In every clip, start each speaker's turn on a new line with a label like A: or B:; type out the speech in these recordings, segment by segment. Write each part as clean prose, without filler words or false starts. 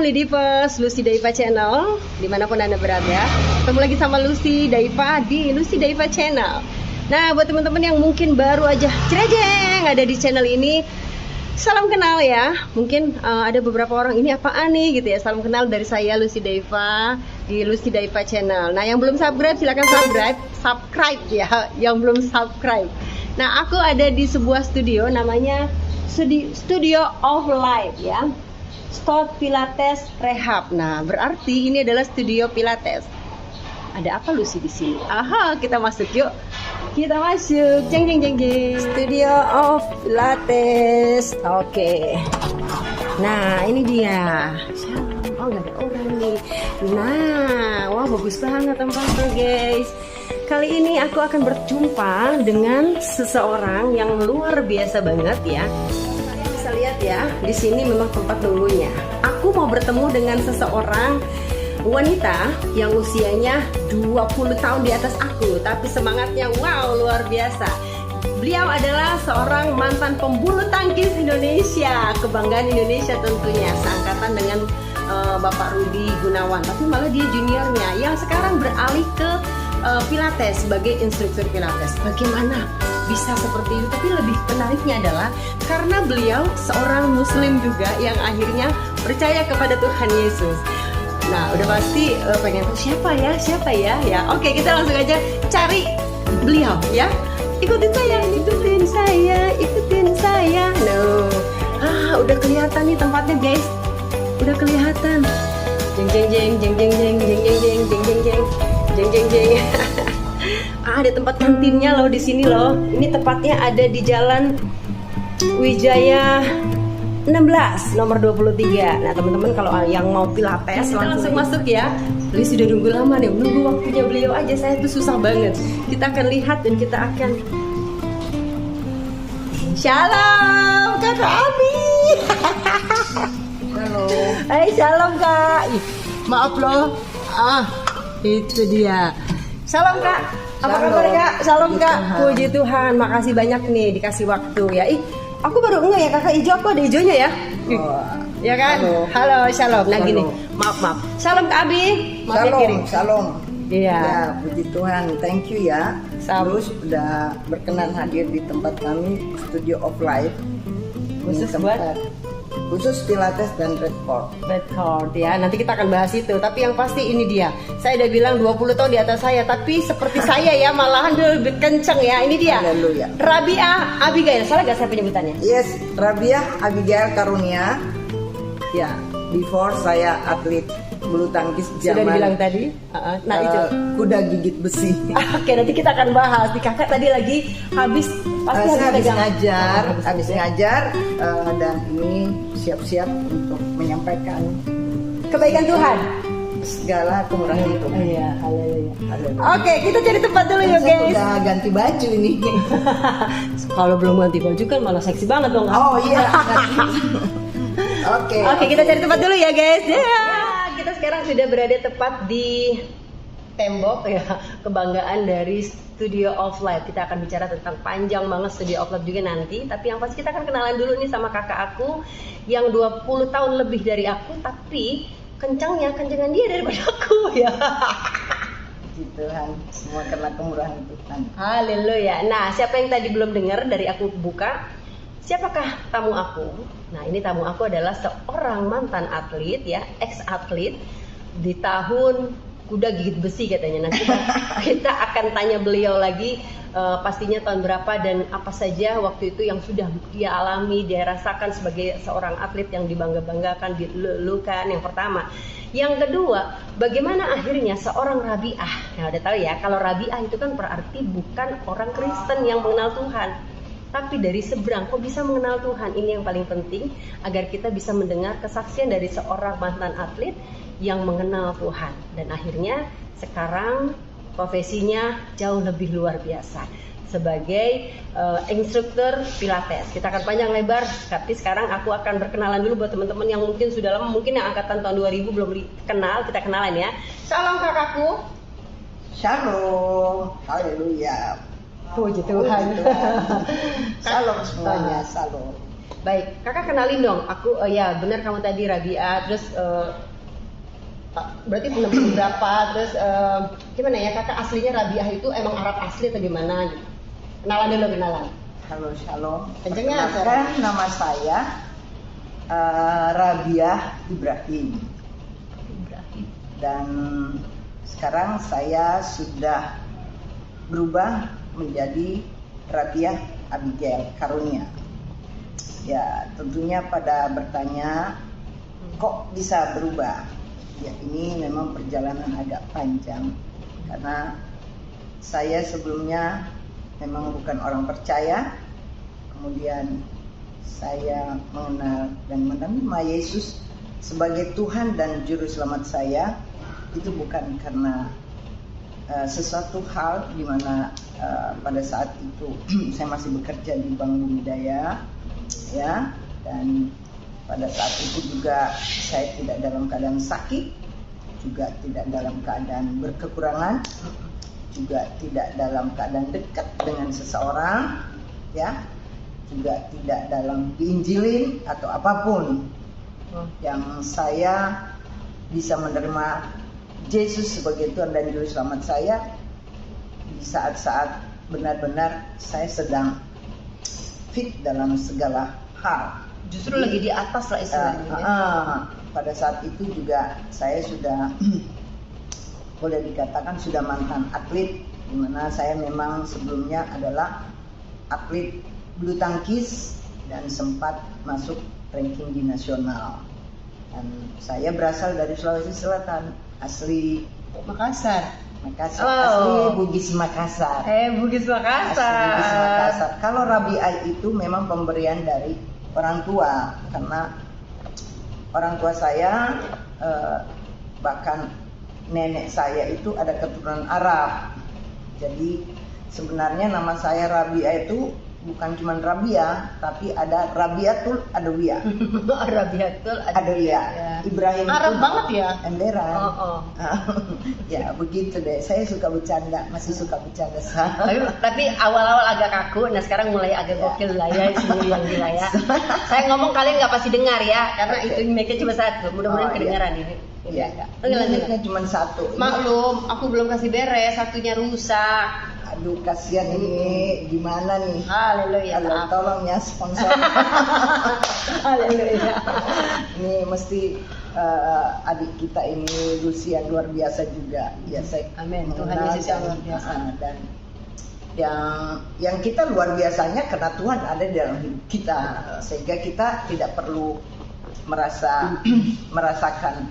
A: Shalom Lidivers, Lucy Daiva Channel, dimanapun Anda berada. Ketemu lagi sama Lucy Daiva di Lucy Daiva Channel. Nah, buat teman-teman yang mungkin baru aja cerejeng ada di channel ini, salam kenal ya. Mungkin ada beberapa orang, ini apaan nih gitu ya. Salam kenal dari saya Lucy Daiva di Lucy Daiva Channel. Nah, yang belum subscribe silahkan subscribe ya. Yang belum subscribe. Nah, aku ada di sebuah studio namanya Studio of Life ya. Start Pilates Rehab. Nah, berarti ini adalah studio Pilates. Ada apa Lucy di sini? Aha, kita masuk yuk. Kita masuk. Jeng jeng jeng jeng. Studio of Pilates. Oke. Nah, ini dia. Oh, nggak ada orang nih. Nah, wah bagus banget tempatnya guys. Kali ini aku akan berjumpa dengan seseorang yang luar biasa banget ya. Bisa lihat ya, di sini memang tempat dulunya. Aku mau bertemu dengan seseorang wanita yang usianya 20 tahun di atas aku, tapi semangatnya wow luar biasa. Beliau adalah seorang mantan pembulu tangkis Indonesia, kebanggaan Indonesia tentunya, seangkatan dengan Bapak Rudi Gunawan, tapi malah dia juniornya yang sekarang beralih ke Pilates sebagai instruktur Pilates. Bagaimana bisa seperti itu? Tapi lebih menariknya adalah karena beliau seorang Muslim juga yang akhirnya percaya kepada Tuhan Yesus. Nah, udah pasti pengen tahu siapa ya. Ya, oke, kita langsung aja cari beliau ya. Ikutin saya. No. Udah kelihatan nih tempatnya guys. Udah kelihatan. Jeng. Ada tempat kantinnya loh di sini loh. Ini tepatnya ada di Jalan Wijaya 16 nomor 23. Nah, teman-teman kalau yang mau Pilates langsung masuk ya. Beliau sudah nunggu lama nih, menunggu waktunya beliau aja. Saya tuh susah banget. Kita akan lihat dan kita akan Shalom Kakak Abi.
B: Halo.
A: Hai, shalom Kak. Ih, maaf loh. Itu dia. Shalom Kak. Apa kabar Kak? Shalom Kak. Puji Tuhan. Makasih banyak nih dikasih waktu ya. Aku baru enggak ya Kakak hijau, aku ada hijaunya ya. Ya kan? Halo, shalom. Nah gini, maaf. Shalom Kak Abi.
B: Shalom.
A: Iya.
B: Ya, puji Tuhan. Thank you ya. Terus udah berkenan hadir di tempat kami, Studio of Life. Khusus Pilates dan
A: Redcord ya. Nanti kita akan bahas itu. Tapi yang pasti ini dia. Saya udah bilang 20 tahun di atas saya, tapi seperti saya ya, malahan dia lebih kenceng ya. Ini dia.
B: Haleluya.
A: Rabiah Abigail. Salah gak saya penyebutannya?
B: Yes, Rabiah Abigail Karunia. Ya, before saya atlet bulu tangkis
A: Sudah
B: zaman
A: dibilang tadi. Nah itu
B: kuda gigit besi.
A: Oke, nanti kita akan bahas. Di Kakak tadi lagi habis
B: habis ngajar dan ini siap-siap untuk menyampaikan
A: kebaikan Tuhan,
B: segala kemurahan itu.
A: Iya, haleluya. Oke, kita cari tempat dulu ya
B: Saya
A: guys.
B: udah ganti baju ini.
A: Kalau belum ganti baju kan malah seksi banget dong.
B: Oh iya. Oke,
A: kita cari tempat dulu ya guys. Ya, kita sekarang sudah berada tepat di tembok ya, kebanggaan dari Studio of Life. Kita akan bicara tentang panjang banget Studio of Life juga nanti. Tapi yang pasti kita akan kenalan dulu nih sama kakak aku yang 20 tahun lebih dari aku, tapi kencangan dia daripada aku ya.
B: Puji Tuhan, semua karena kemurahan Tuhan.
A: Haleluya. Nah, siapa yang tadi belum dengar dari aku buka, siapakah tamu aku? Nah, ini tamu aku adalah seorang mantan atlet ya, ex-atlet di tahun kuda gigit besi katanya. Nanti kita akan tanya beliau lagi pastinya tahun berapa dan apa saja waktu itu yang sudah dia alami, dia rasakan sebagai seorang atlet yang dibangga-banggakan, dilulukan. Yang pertama. Yang kedua, bagaimana akhirnya seorang Rabiah. Nah, udah tahu ya, kalau Rabiah itu kan berarti bukan orang Kristen yang mengenal Tuhan, tapi dari seberang kok bisa mengenal Tuhan. Ini yang paling penting agar kita bisa mendengar kesaksian dari seorang mantan atlet yang mengenal Tuhan dan akhirnya sekarang profesinya jauh lebih luar biasa sebagai instruktur Pilates. Kita akan panjang lebar, tapi sekarang aku akan berkenalan dulu buat teman-teman yang mungkin sudah lama, mungkin yang angkatan tahun 2000 belum kenal, kita kenalan ya. Shalom kakakku.
B: Shalom. Haleluya.
A: Puji Tuhan.
B: Shalom semuanya. Shalom.
A: Baik, kakak kenalin dong. Aku ya benar kamu tadi Rabia. Terus berarti benar berapa? Terus gimana ya kakak aslinya Rabia itu emang Arab asli atau gimana? Gitu. Kenalan dulu kenalan.
B: Halo, shalom.
A: Kencengnya,
B: Perkenalkan, nama saya Rabia Ibrahim. Dan sekarang saya sudah berubah menjadi Rabia Abigail Karunia. Ya, tentunya pada bertanya, kok bisa berubah? Ya, ini memang perjalanan agak panjang karena saya sebelumnya memang bukan orang percaya. Kemudian saya mengenal dan menerima Yesus sebagai Tuhan dan Juru Selamat saya. Itu bukan karena sesuatu hal di mana pada saat itu saya masih bekerja di Bank Budidaya, ya, dan pada saat itu juga saya tidak dalam keadaan sakit, juga tidak dalam keadaan berkekurangan, juga tidak dalam keadaan dekat dengan seseorang, ya, juga tidak dalam diinjilin atau apapun. Yang saya bisa menerima Yesus sebagai Tuhan dan Juru Selamat saya di saat-saat benar-benar saya sedang fit dalam segala hal.
A: Justru lagi di atas lah istilahnya.
B: Pada saat itu juga saya sudah boleh dikatakan sudah mantan atlet, di mana saya memang sebelumnya adalah atlet bulu tangkis dan sempat masuk ranking di nasional. Dan saya berasal dari Sulawesi Selatan, asli
A: Makassar.
B: Asli Bugis Makassar.
A: Bugis Makassar.
B: Asli Bugis Makassar. Kalau Rabia itu memang pemberian dari orang tua, karena orang tua saya bahkan nenek saya itu ada keturunan Arab. Jadi sebenarnya nama saya Rabia itu bukan cuma Rabia, tapi ada Rabiatul Adawiyah.
A: Rabiatul
B: Adawiyah. Ya. Ibrahim
A: Arab banget ya?
B: Emberan. Ya begitu deh. Saya suka bercanda, masih suka bercanda.
A: Tapi awal-awal agak kaku, nah sekarang mulai agak gokil lah ya, semua yang gila ya. Saya ngomong kalian nggak pasti dengar ya, karena itu mic-nya cuma satu. Mudah-mudahan kedengaran ini.
B: Iya. Mic-nya cuma satu.
A: Maklum, aku belum kasih beres, satunya rusak.
B: Aduh, kasihan ini gimana nih?
A: Haleluya.
B: Tolong ya sponsor.
A: Haleluya.
B: Ini mesti adik kita ini Lucia luar biasa juga. Ya, saya
A: amin. Tuhan Yesus yang luar biasa.
B: Dan yang kita luar biasanya karena Tuhan ada di dalam hidup kita, sehingga kita tidak perlu merasakan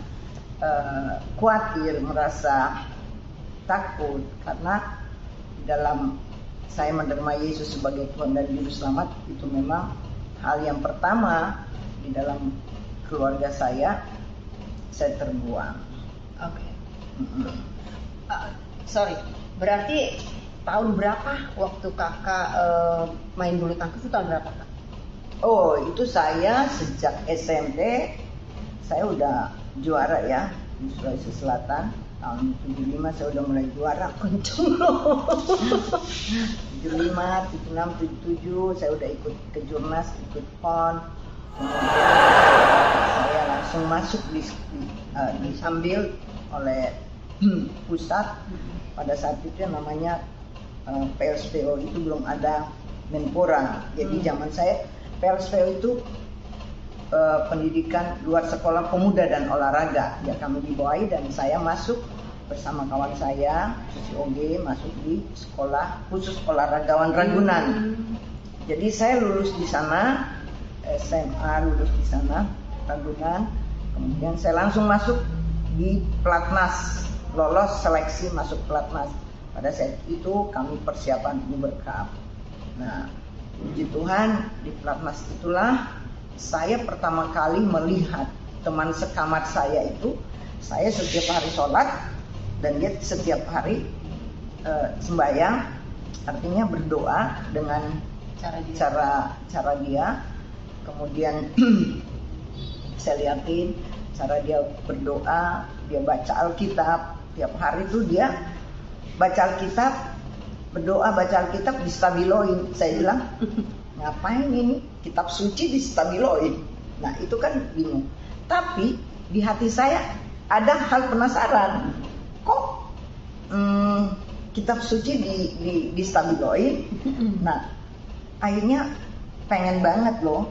B: khawatir, merasa takut, karena dalam saya menerima Yesus sebagai Tuhan dan Juru Selamat itu memang hal yang pertama di dalam keluarga saya terbuang.
A: Oke. Sorry, berarti tahun berapa waktu kakak main bulu tangkis itu tahun berapa kak?
B: Oh, itu saya sejak SMP saya udah juara ya di Sulawesi Selatan. Tahun 75 saya udah mulai juara.
A: Kenceng loh.
B: 75, 76, 77 saya udah ikut ke Jurnas, ikut PON. Saya langsung masuk diambil oleh pusat. Pada saat itu yang namanya PLSPO itu belum ada Menpora. Jadi zaman saya PLSPO itu pendidikan luar sekolah pemuda dan olahraga, ya kami dibawahi dan saya masuk bersama kawan saya Susi Oge masuk di sekolah khusus olahragawan Ragunan. Jadi saya lulus di sana, SMA lulus di sana Ragunan, kemudian saya langsung masuk di Platnas, lolos seleksi masuk Platnas. Pada saat itu kami persiapan Uber Cup. Nah, puji Tuhan di Platnas itulah saya pertama kali melihat teman sekamar saya itu, saya setiap hari sholat dan dia setiap hari sembahyang, artinya berdoa dengan cara dia. Kemudian saya lihatin cara dia berdoa, dia baca Alkitab tiap hari itu dia baca Alkitab, berdoa baca Alkitab distabiloin. Saya bilang ngapain ini kitab suci distabiloin. Nah itu kan bingung. Tapi di hati saya ada hal penasaran, kok kitab suci distabiloin. Nah akhirnya pengen banget loh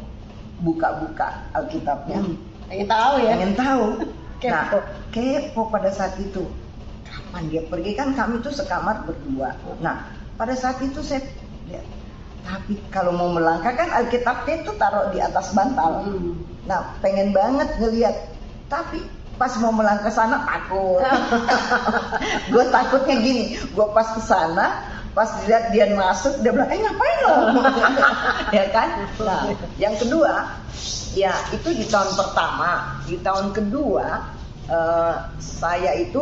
B: buka-buka Alkitabnya.
A: Pengen tahu ya?
B: Pengen tahu.
A: Kepo.
B: Nah kepo pada saat itu. Kapan dia pergi, kan kami tuh sekamar berdua. Nah pada saat itu saya lihat, tapi kalau mau melangkah kan Alkitabnya itu taruh di atas bantal. Nah pengen banget ngelihat, tapi pas mau melangkah sana takut. Gue takutnya gini, gue pas ke sana, pas dilihat dia masuk, dia bilang, ngapain lo? Ya kan? Nah yang kedua, ya itu di tahun pertama. Di tahun kedua saya itu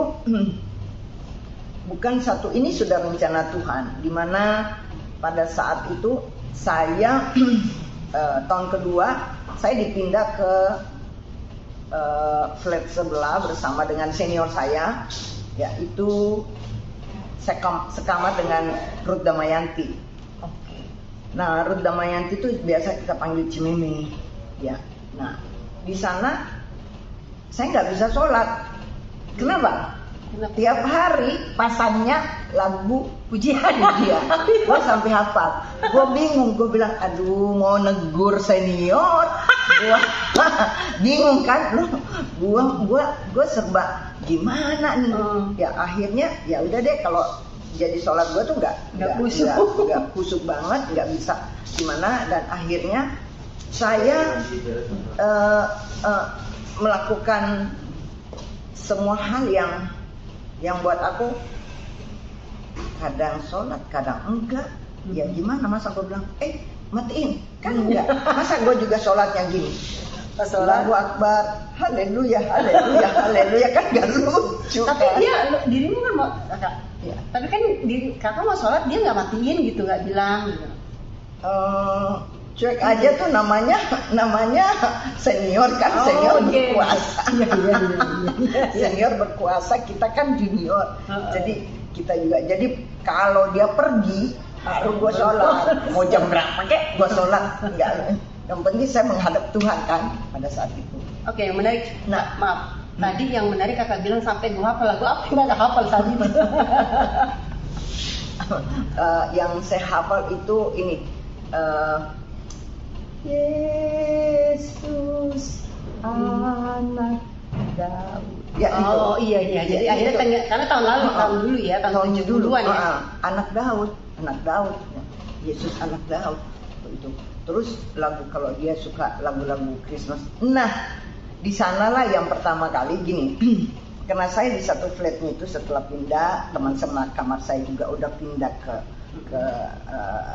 B: bukan satu, ini sudah rencana Tuhan, dimana pada saat itu saya tahun kedua saya dipindah ke flat sebelah bersama dengan senior saya, yaitu sekamar dengan Ruth Damayanti. Nah Ruth Damayanti itu biasa kita panggil Cimeme, ya. Nah di sana saya nggak bisa sholat. Kenapa? Tiap hari pasangnya lagu pujian dia. Gue sampai hafal. Gue bingung, gue bilang, aduh mau negur senior. Gue bingung kan, gue serba gimana nih. Ya akhirnya ya udah deh, kalau jadi sholat gue tuh nggak kusuk banget, nggak bisa gimana. Dan akhirnya saya melakukan semua hal yang buat aku kadang sholat, kadang enggak. Ya gimana, masa gue bilang, matiin, kan enggak. Masa gue juga sholat yang gini, Allahu Akbar, haleluya, haleluya, haleluya, kan gak lucu.
A: Tapi
B: kan?
A: dia, dirimu kan mau, tapi kan kakak mau sholat, dia nggak matiin gitu, nggak bilang gitu.
B: Cuek aja tuh namanya senior kan, senior berkuasa. Senior berkuasa, kita kan junior. Jadi kita juga, jadi kalau dia pergi baru gue sholat. Mau jam berapa kek gue sholat, enggak. Yang penting saya menghadap Tuhan kan pada saat itu.
A: Oke, yang menarik. Nah, maaf. Tadi yang menarik kakak bilang sampai gue hafal lagu apa yang nggak hafal saat itu.
B: Yang saya hafal itu ini. Yesus anak Daud. Ya,
A: oh
B: itu.
A: Iya. Jadi ya, akhirnya karena tahun lalu, tahun dulu ya, tahun 70-an ya.
B: Anak Daud. Yesus anak Daud. Itu. Terus lagu, kalau dia suka lagu-lagu Christmas. Nah, di sanalah yang pertama kali gini. Karena saya di satu flatnya itu setelah pindah, teman kamar saya juga udah pindah ke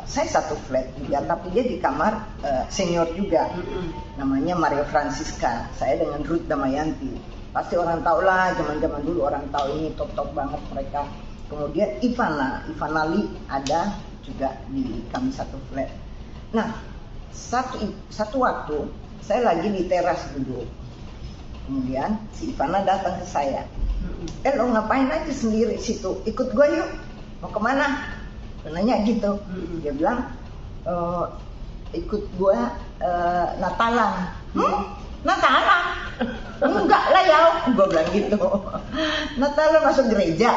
B: saya satu flat juga, tapi dia di kamar senior juga, namanya Maria Francisca. Saya dengan Ruth Damayanti, pasti orang tahu lah, zaman dulu orang tahu, ini top banget mereka. Kemudian Ivana Lee ada juga di kami satu flat. Nah satu waktu saya lagi di teras duduk, kemudian si Ivana datang ke saya, lo ngapain aja sendiri situ, ikut gue yuk, mau kemana? Nanya gitu. Dia bilang, ikut gua Natalan. Natalan? Enggak lah ya, gua bilang gitu. Natalan masuk gereja?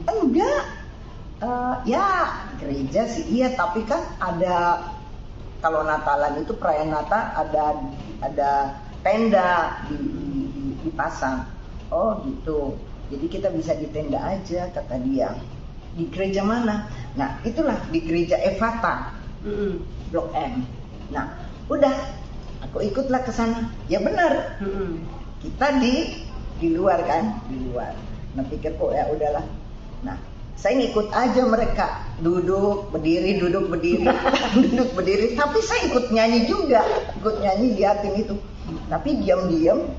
B: Enggak. Ya gereja sih iya, tapi kan ada, kalau Natalan itu perayaan Natal ada tenda dipasang. Oh gitu. Jadi kita bisa di tenda aja, kata dia. Di gereja mana? Nah itulah di gereja Evata, Blok M. Nah udah, aku ikutlah ke sana. Ya benar, kita di luar kan, di luar. Nah pikir kok ya udahlah. Nah saya ngikut aja mereka, duduk berdiri, duduk berdiri. Tapi saya ikut nyanyi juga, liatin itu. Tapi diam-diam,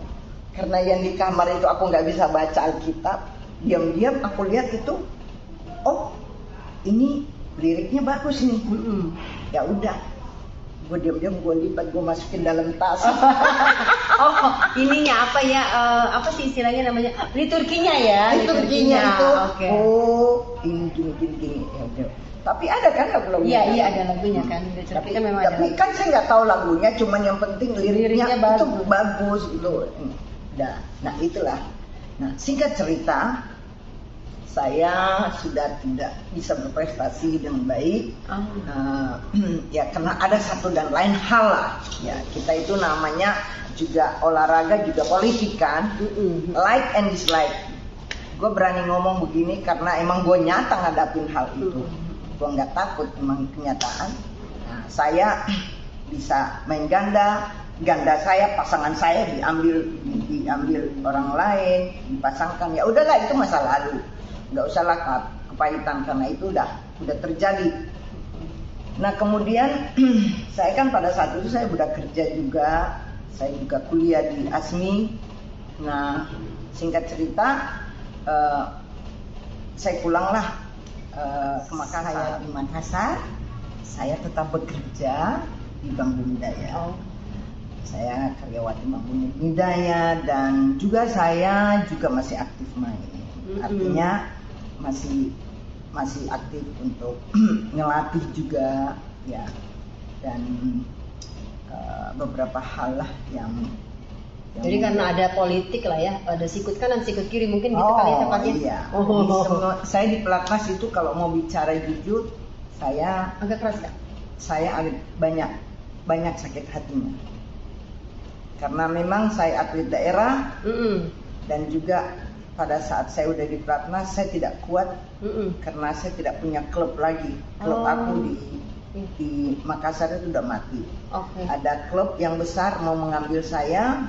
B: karena yang di kamar itu aku nggak bisa baca Alkitab, diam-diam aku lihat itu. Oh, ini liriknya bagus nih. Ya udah, gue diam-diam gue lipat, gue masukin dalam tas.
A: Ininya apa ya? Apa sih istilahnya namanya? Liturginya ya.
B: Liturginya itu.
A: Okay.
B: Oh, ini gini. Ya udah. Tapi ada kan lagu-lagunya?
A: Iya, iya ada lagunya kan. Tapi kan memang ada.
B: Tapi kan saya nggak tahu lagunya, cuman yang penting liriknya itu
A: bagus.
B: bagus gitu. Nah itulah. Nah singkat cerita, saya sudah tidak bisa berprestasi dengan baik. Ya karena ada satu dan lain hal lah. Ya kita itu namanya juga olahraga juga politik kan. Like and dislike. Gue berani ngomong begini karena emang gue nyata ngadapin hal itu. Gue nggak takut, emang kenyataan. Nah, saya bisa main ganda saya, pasangan saya diambil orang lain, dipasangkan. Ya udahlah itu masa lalu, nggak usahlah kepahitan karena itu udah terjadi. Nah kemudian saya kan pada saat itu saya udah kerja juga, saya juga kuliah di ASMI. Nah singkat cerita, saya pulanglah ke Makassar. Saya di Makassar, saya tetap bekerja di Bank Budaya. Saya karyawati Bank Budaya dan juga saya juga masih aktif main. Artinya masih aktif untuk ngelatih juga ya, dan beberapa hal lah yang
A: jadi karena ada politik lah ya, ada sikut kanan, sikut kiri mungkin gitu kali ya tepatnya.
B: Iya. Saya di pelatnas itu kalau mau bicara jujur, saya
A: agak keras kan?
B: Saya agak banyak sakit hatinya. Karena memang saya atlet daerah dan juga pada saat saya udah di pelatnas saya tidak kuat karena saya tidak punya klub lagi. Klub aku di Makassar itu udah mati. Ada klub yang besar mau mengambil saya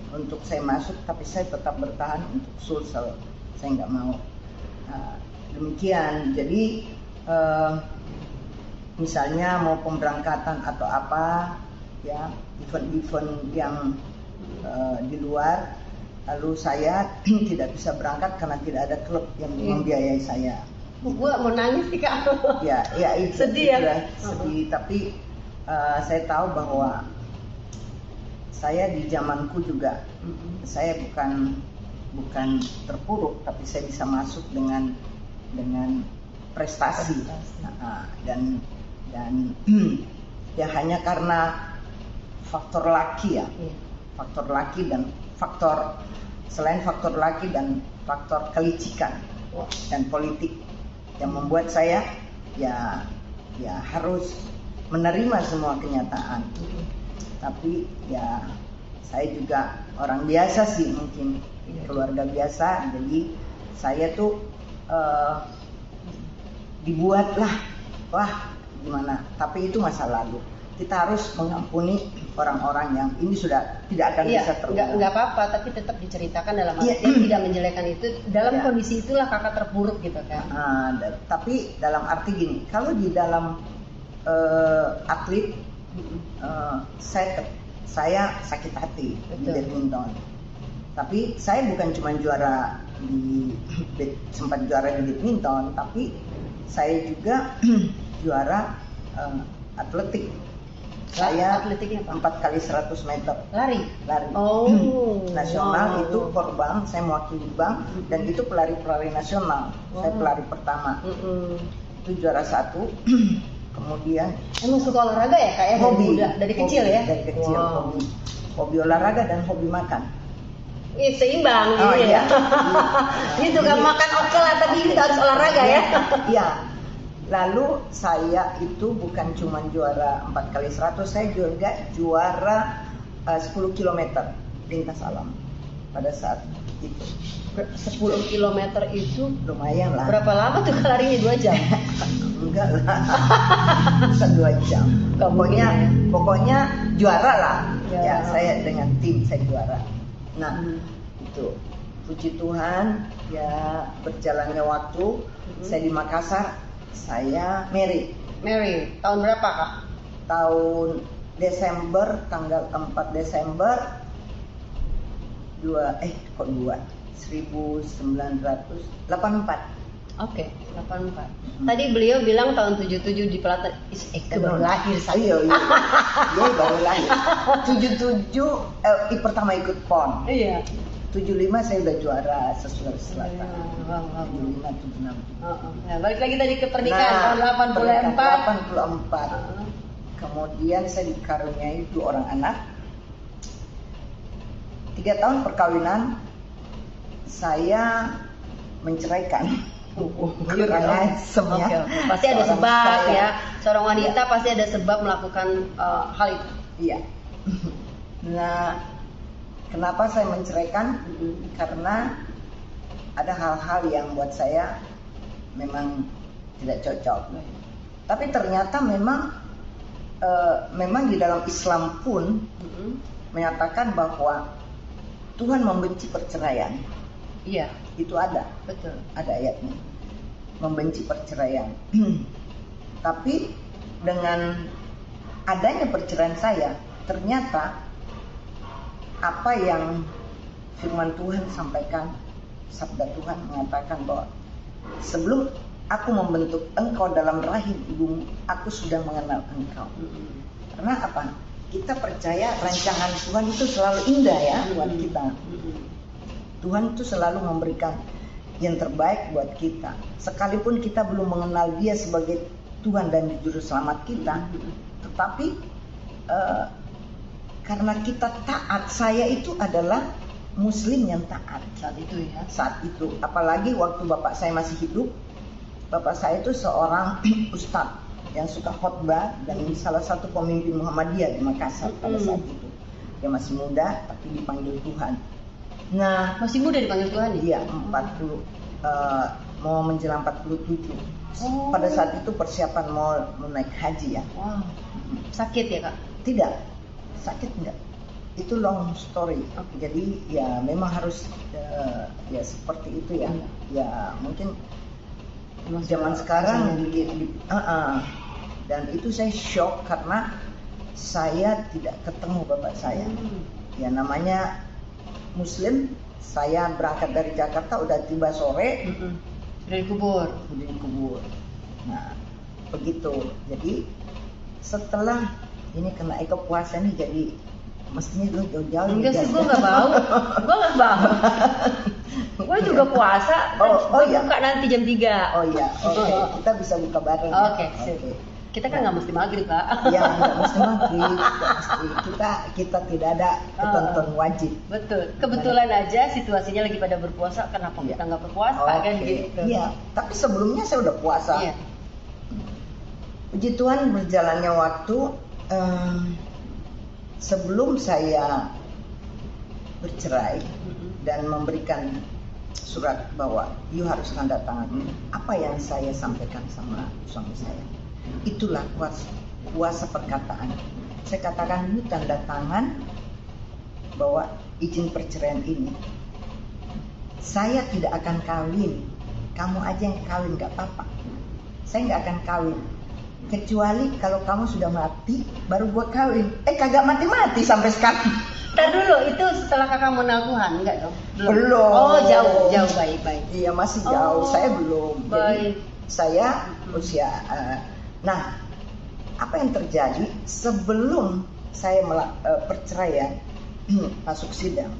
B: untuk saya masuk, tapi saya tetap bertahan untuk Sulsel. Saya nggak mau. Demikian. Jadi misalnya mau pemberangkatan atau apa, ya event-event yang di luar, lalu saya tidak bisa berangkat karena tidak ada klub yang membiayai saya.
A: Gua mau nangis sih Kak.
B: Ya itu
A: sedih ya.
B: Sedih, tapi saya tahu bahwa saya di zamanku juga saya bukan terpuruk, tapi saya bisa masuk dengan prestasi. Dan ya hanya karena faktor laki ya, faktor laki dan selain faktor laki dan faktor kelicikan dan politik yang membuat saya ya harus menerima semua kenyataan. Tapi ya saya juga orang biasa sih, mungkin keluarga biasa, jadi saya tuh dibuatlah gimana, tapi itu masa lalu. Kita harus mengampuni orang-orang yang ini sudah tidak akan bisa terulang.
A: Nggak apa-apa, tapi tetap diceritakan dalam arti tidak menjelekan itu. Dalam kondisi itulah kakak terpuruk gitu kan.
B: Tapi dalam arti gini, kalau di dalam atlet, saya sakit hati di badminton. Tapi saya bukan cuma sempat juara di badminton, tapi saya juga juara atletik. Saya
A: atletiknya
B: 4 kali 100 meter
A: lari.
B: Nasional. Itu Korbang, saya mewakili bank, dan itu pelari nasional. Saya pelari pertama. Itu juara 1. Kemudian
A: emang suka olahraga ya Kak ya? Dari kecil ya?
B: Dari kecil hobi olahraga dan hobi makan.
A: Seimbang gitu ya. Ini suka makan oke lah, tapi kita harus olahraga ya.
B: Iya. Lalu saya itu bukan cuma juara 4 kali 100, saya juga juara 10 km lintas alam pada saat itu.
A: 10 km itu
B: lumayan lah.
A: Berapa lama tuh larinya? 2 jam?
B: Enggak lah. Bisa 2 jam. Pokoknya juara lah. Ya, saya dengan tim saya juara. Nah, itu puji Tuhan ya, berjalannya waktu. Saya di Makassar, saya married.
A: Tahun berapa Kak?
B: Tahun Desember, tanggal 4 Desember 1984.
A: Oke, 84. Tadi beliau bilang tahun 77 di Pelatnas. Baru lahir saya.
B: Iya, baru lahir. 77 pertama ikut PON.
A: Iya.
B: 75 saya udah juara Sulawesi Selatan.
A: Wow, wow.
B: 75, 76.
A: Nah, balik lagi tadi ke pernikahan tahun 84.
B: 84. Kemudian saya dikaruniai 2 orang anak. 3 tahun perkawinan saya menceraikan. Kurang asemnya.
A: Pasti ada sebab ya. Seorang wanita pasti ada sebab melakukan hal itu.
B: Iya. Nah, kenapa saya menceraikan? Karena ada hal-hal yang buat saya memang tidak cocok. Tapi ternyata memang di dalam Islam pun menyatakan bahwa Tuhan membenci perceraian.
A: Iya,
B: itu ada.
A: betul.
B: Ada ayatnya. Membenci perceraian. Tapi dengan adanya perceraian saya, ternyata apa yang firman Tuhan sampaikan, sabda Tuhan mengatakan bahwa sebelum aku membentuk engkau dalam rahim ibumu, aku sudah mengenal engkau. Karena apa? Kita percaya rancangan Tuhan itu selalu indah ya buat kita. Tuhan itu selalu memberikan yang terbaik buat kita. Sekalipun kita belum mengenal Dia sebagai Tuhan dan Juru Selamat kita, tetapi karena kita taat, saya itu adalah Muslim yang taat
A: Saat itu ya.
B: saat itu. Apalagi waktu bapak saya masih hidup, bapak saya itu seorang ustadz yang suka khotbah dan salah satu pemimpin Muhammadiyah di Makassar pada saat itu. Dia masih muda tapi dipanggil Tuhan. Nah,
A: Masih muda dipanggil Tuhan ya?
B: dia 40 mau menjelang 47.
A: Oh.
B: Pada saat itu persiapan mau naik haji ya.
A: Wow. Sakit ya Kak?
B: Tidak, sakit enggak. Itu long story. Jadi ya memang harus ya seperti itu ya. Ya mungkin zaman sekarang dan itu saya shock karena saya tidak ketemu bapak saya. Ya namanya Muslim, saya berangkat dari Jakarta udah tiba sore,
A: Dari kubur.
B: udah dikubur. Nah begitu. Jadi setelah ini kena Eko puasa nih, jadi mestinya lu jauh-jauh.
A: Enggak sih, gue nggak bau. Gue nggak bau. Gue juga puasa.
B: Oh iya.
A: Buka nanti jam 3.
B: Oh iya, oke. Kita bisa buka bareng.
A: Oke, sip. Kita kan nggak mesti maghrib Kak.
B: Ya, nggak mesti maghrib. Kita tidak ada ketentuan wajib.
A: Betul. Kebetulan aja situasinya lagi pada berpuasa. Kenapa kita nggak berpuasa kan gitu?
B: Iya. Tapi sebelumnya saya udah puasa.
A: Iya.
B: Puji Tuhan berjalannya waktu. Sebelum saya bercerai dan memberikan surat bahwa you harus tanda tangan, apa yang saya sampaikan sama suami saya, itulah kuasa perkataan. Saya katakan you tanda tangan bahwa izin perceraian ini. Saya tidak akan kawin, kamu aja yang kawin, gak apa-apa. Saya gak akan kawin, kecuali kalau kamu sudah mati baru gua kawin. Kagak mati-mati sampai sekarang.
A: Ntar dulu, itu setelah kakak mengenal Tuhan, enggak dong?
B: Belum.
A: Oh jauh, baik.
B: Iya masih jauh, saya belum.
A: Baik.
B: Jadi saya usia. Nah, apa yang terjadi sebelum saya perceraian masuk sidang?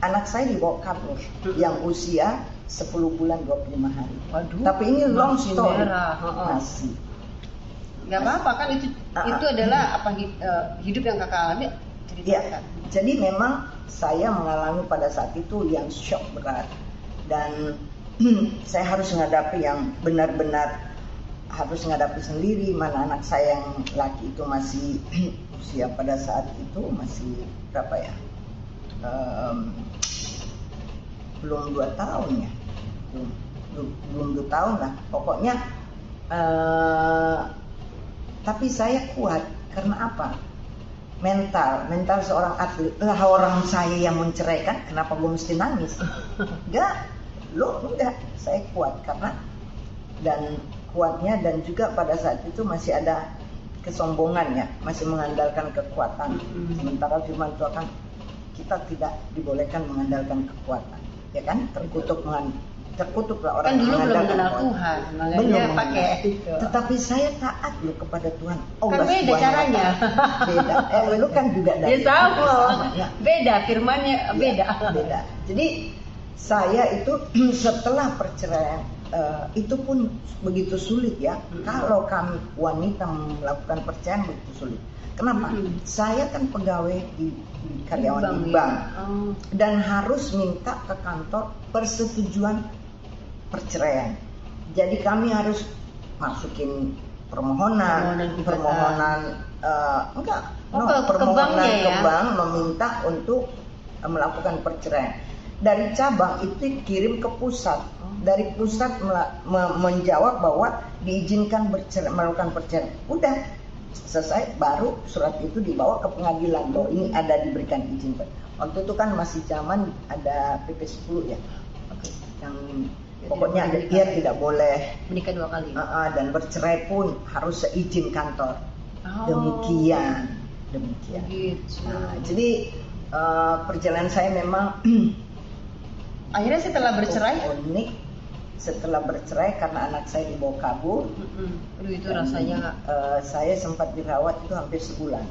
B: Anak saya dibawa kabur yang usia 10 bulan 25 hari.
A: Waduh.
B: Tapi ini long story.
A: Masih. Gak apa-apa kan itu adalah apa hidup yang kakak alami.
B: Ya, jadi memang saya mengalami pada saat itu yang shock berat dan saya harus menghadapi yang benar-benar harus menghadapi sendiri. Mana anak saya yang laki itu masih usia pada saat itu masih berapa ya? Belum 2 tahun ya, belum 2 tahun lah. Pokoknya, tapi saya kuat karena apa? Mental seorang atlet. Lah orang saya yang menceraikan, kenapa gue mesti nangis? Enggak, saya kuat karena dan kuatnya dan juga pada saat itu masih ada kesombongan ya, masih mengandalkan kekuatan. Sementara firman Tuhan kan kita tidak dibolehkan mengandalkan kekuatan, ya kan? Terkutuk terkutuk lah orang
A: Kan dulu
B: yang
A: belum
B: mengadakan
A: kenal
B: khotbah.
A: Tuhan, makanya
B: Belum
A: pakai
B: mengenal.
A: itu.
B: Tetapi saya taat loh kepada Tuhan.
A: Kan beda
B: subhanahu wa
A: caranya.
B: ta'ala. Beda. Lu kan juga
A: Ya sama.
B: ya.
A: Beda firmannya beda.
B: Beda. Jadi saya itu setelah perceraian itu pun begitu sulit ya. Kalau kami wanita melakukan perceraian begitu sulit. Kenapa? Saya kan pegawai di karyawan di bank dan harus minta ke kantor persetujuan perceraian. Jadi kami harus masukin permohonan permohonan ke bank meminta untuk melakukan perceraian. Dari cabang itu kirim ke pusat. Dari pusat menjawab bahwa diizinkan melakukan perceraian. Udah selesai, baru surat itu dibawa ke pengadilan bahwa ini ada diberikan izin. Waktu itu kan masih zaman ada PP 10 ya. Yang pokoknya dia tidak boleh
A: menikah 2 kali.
B: Dan bercerai pun harus seizin kantor. Demikian.
A: Gitu.
B: Nah, jadi perjalanan saya memang
A: akhirnya setelah bercerai
B: unik. Setelah bercerai karena anak saya dibawa kabur.
A: Aduh itu rasanya
B: saya sempat dirawat itu hampir sebulan.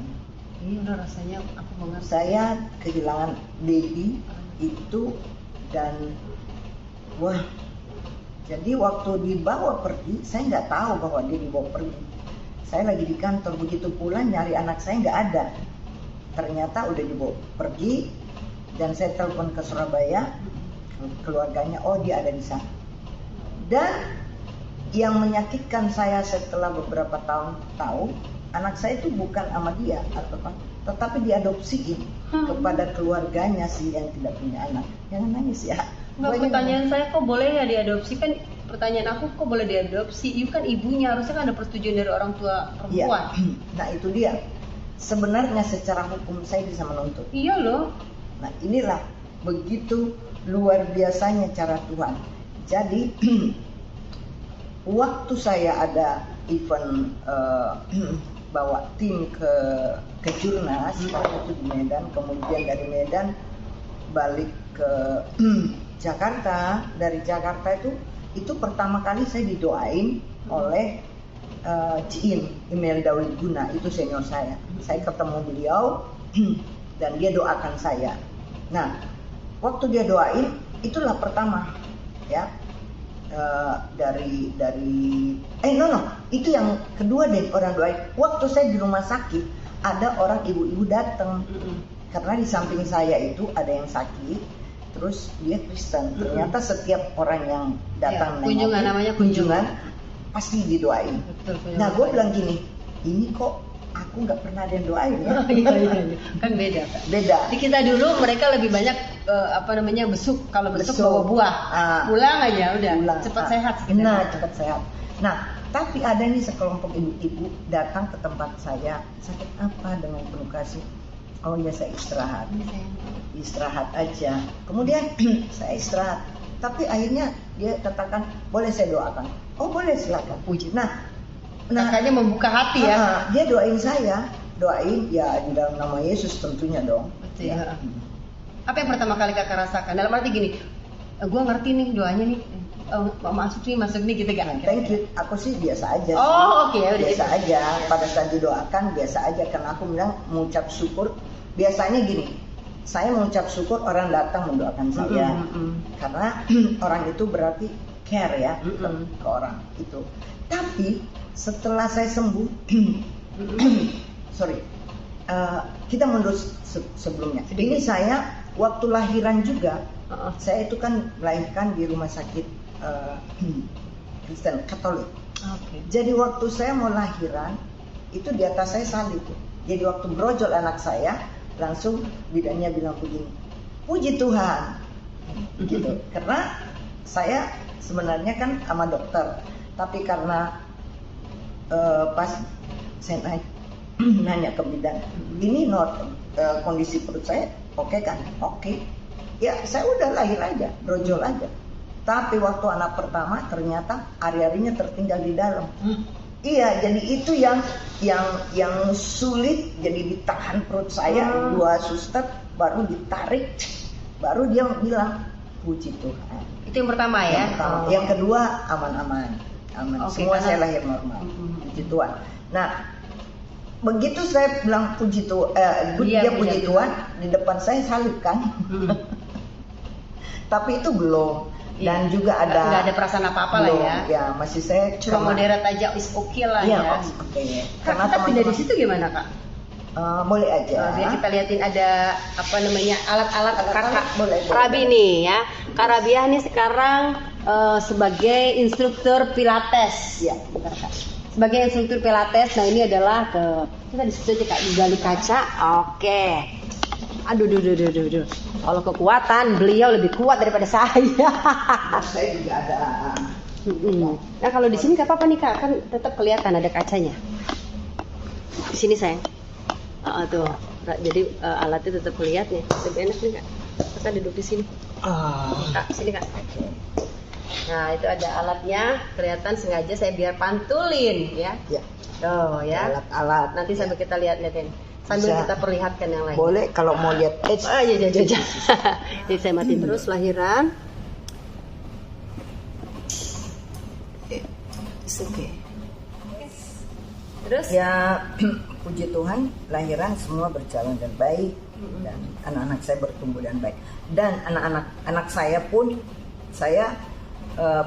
A: Ini udah rasanya aku mengerti.
B: Saya kehilangan baby itu dan wah. Jadi waktu dibawa pergi, saya nggak tahu bahwa dia dibawa pergi. Saya lagi di kantor, begitu pulang nyari anak saya nggak ada. Ternyata udah dibawa pergi dan saya telepon ke Surabaya, keluarganya, oh dia ada di sana. Dan yang menyakitkan saya setelah beberapa tahun tahu anak saya itu bukan sama dia tetapi diadopsiin kepada keluarganya sih yang tidak punya anak. Jangan nangis ya.
A: Nggak, pertanyaan saya kok boleh ya diadopsi, kan pertanyaan aku kok boleh diadopsi, itu kan ibunya, harusnya kan ada persetujuan dari orang tua perempuan.
B: Ya. Nah itu dia, sebenarnya secara hukum saya bisa menuntut.
A: Iya loh.
B: Nah inilah begitu luar biasanya cara Tuhan. Jadi waktu saya ada event bawa tim ke Jurnas waktu itu di Medan, kemudian dari Medan balik ke Jakarta. Dari Jakarta itu pertama kali saya didoain oleh Ciin Imelda Guna, itu senior saya. Saya ketemu beliau dan dia doakan saya. Nah waktu dia doain itulah pertama ya. Itu yang kedua deh orang doain. Waktu saya di rumah sakit ada orang ibu-ibu datang karena di samping saya itu ada yang sakit, terus dia Kristen. Ternyata setiap orang yang datang kunjungan pasti didoain. Betul, nah gue bilang gini, ini kok aku nggak pernah ada yang doain ya.
A: Kan beda.
B: Beda.
A: Di kita dulu mereka lebih banyak besuk. Kalau besuk bawa buah. Pulang aja udah. Cepat sehat.
B: Nah, cepat sehat. Nah, tapi ada nih sekelompok ibu-ibu datang ke tempat saya. Sakit apa dengan penuh kasih? Oh ya saya istirahat. Istirahat aja. Kemudian saya istirahat. Tapi akhirnya dia katakan, boleh saya doakan? Oh boleh, silakan.
A: Puji.
B: Nah
A: kakaknya membuka hati ya.
B: Dia doain saya, doain ya di dalam nama Yesus tentunya dong.
A: Betul ya. Apa yang pertama kali kakak rasakan? Dalam arti gini, gue ngerti nih doanya nih, masuk nih gitu kan?
B: Thank you. Aku sih biasa aja.
A: Oh oke.
B: Biasa aja. Pada saat didoakan biasa aja karena aku bilang mengucap syukur. Biasanya gini, saya mengucap syukur orang datang mendoakan saya karena orang itu berarti care ya ke orang itu. Tapi setelah saya sembuh, kita mundur sebelumnya. Ini saya waktu lahiran juga, saya itu kan melahirkan di rumah sakit Kristen Katolik. Jadi waktu saya mau lahiran, itu di atas saya salib. Jadi waktu brojol anak saya, langsung bidannya bilang begini, puji Tuhan, gitu. Karena saya sebenarnya kan sama dokter, tapi karena pas saya nanya ke bidan, ini kondisi perut saya oke kan? Oke. Ya saya udah lahir aja, brojol aja. Tapi waktu anak pertama ternyata ari-arinya tertinggal di dalam. Iya, jadi itu yang sulit, jadi ditahan perut saya, 2 suster baru ditarik, baru dia bilang puji Tuhan.
A: Itu yang pertama ya.
B: Yang pertama. Yang kedua aman.
A: Oke,
B: Semua
A: karena-
B: saya lahir normal. Puji Tuhan. Nah, begitu saya bilang puji Tuhan, dia puji Tuhan, di depan saya salib kan. Tapi itu belum. Dan juga ada
A: nggak ada perasaan apa-apa lah
B: belum,
A: ya.
B: Ya, masih saya
A: Cuma moderat aja is oke lah
B: Iya,
A: ya.
B: oke.
A: Kak, kita pindah di situ gimana Kak?
B: Boleh aja.
A: Biar kita liatin ada apa namanya alat-alat kakak
B: boleh.
A: Rabi nih ya. Kak Rabiah nih sekarang sebagai instruktur Pilates.
B: Iya.
A: Bentar, Kak. Sebagai instruktur Pilates, nah ini adalah kita di situ aja Kak, digali kaca. Oke. Aduh. Kalau kekuatan beliau lebih kuat daripada saya.
B: Saya juga ada.
A: Nah kalau di sini nggak apa-apa nih Kak, kan tetap kelihatan ada kacanya. Di sini sayang. Tuh, jadi alatnya tetap lihat nih, lebih enak nih Kak. Kita duduk di sini. Kak, sini Kak. Nah itu ada alatnya, kelihatan sengaja saya biar pantulin ya.
B: Ya.
A: Oh ya.
B: Alat-alat.
A: Nanti sambil kita lihat-lihatin, sambil
B: Bisa.
A: kita perlihatkan yang lain.
B: Boleh kalau mau lihat.
A: Iya. Jadi saya matiin terus lahiran.
B: Oke.
A: Terus?
B: Ya, puji Tuhan, lahiran semua berjalan dengan baik dan anak-anak saya bertumbuh dengan baik. Dan anak saya pun saya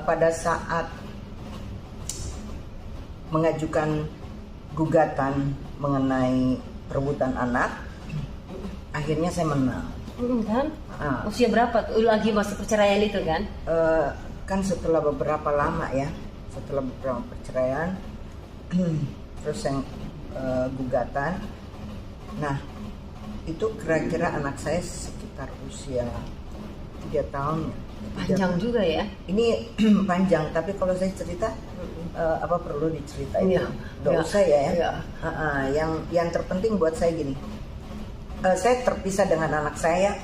B: pada saat mengajukan gugatan mengenai perebutan anak, akhirnya saya menang.
A: Kan? Usia berapa tuh? Lagi masih perceraian itu kan?
B: Kan setelah beberapa lama ya, setelah beberapa perceraian, terus yang gugatan. Nah, itu kira-kira anak saya sekitar usia 3 tahun.
A: Panjang juga ya?
B: Ini panjang, tapi kalau saya cerita apa perlu diceritain?
A: Iya.
B: Nggak usah ya.
A: Iya.
B: Yang terpenting buat saya gini, saya terpisah dengan anak saya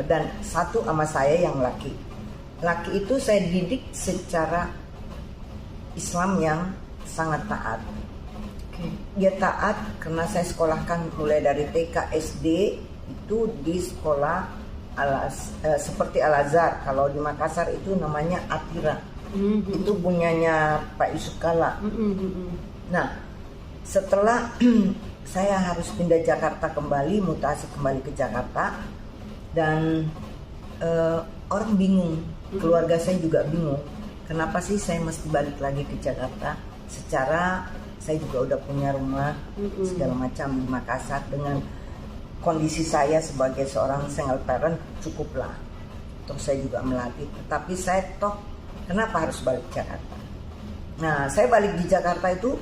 B: dan satu sama saya yang laki. Laki itu saya didik secara Islam yang sangat taat. Dia taat karena saya sekolahkan mulai dari TK, SD itu di sekolah seperti Al-Azhar. Kalau di Makassar itu namanya Atira. Itu punyanya Pak Yusuf Kalla. Nah, setelah saya harus pindah Jakarta kembali, mutasi kembali ke Jakarta, dan orang bingung, keluarga saya juga bingung, kenapa sih saya mesti balik lagi ke Jakarta? Secara saya juga udah punya rumah segala macam di Makassar, dengan kondisi saya sebagai seorang single parent cukuplah. Toh saya juga melatih, tetapi saya kenapa harus balik ke Jakarta? Nah, saya balik di Jakarta itu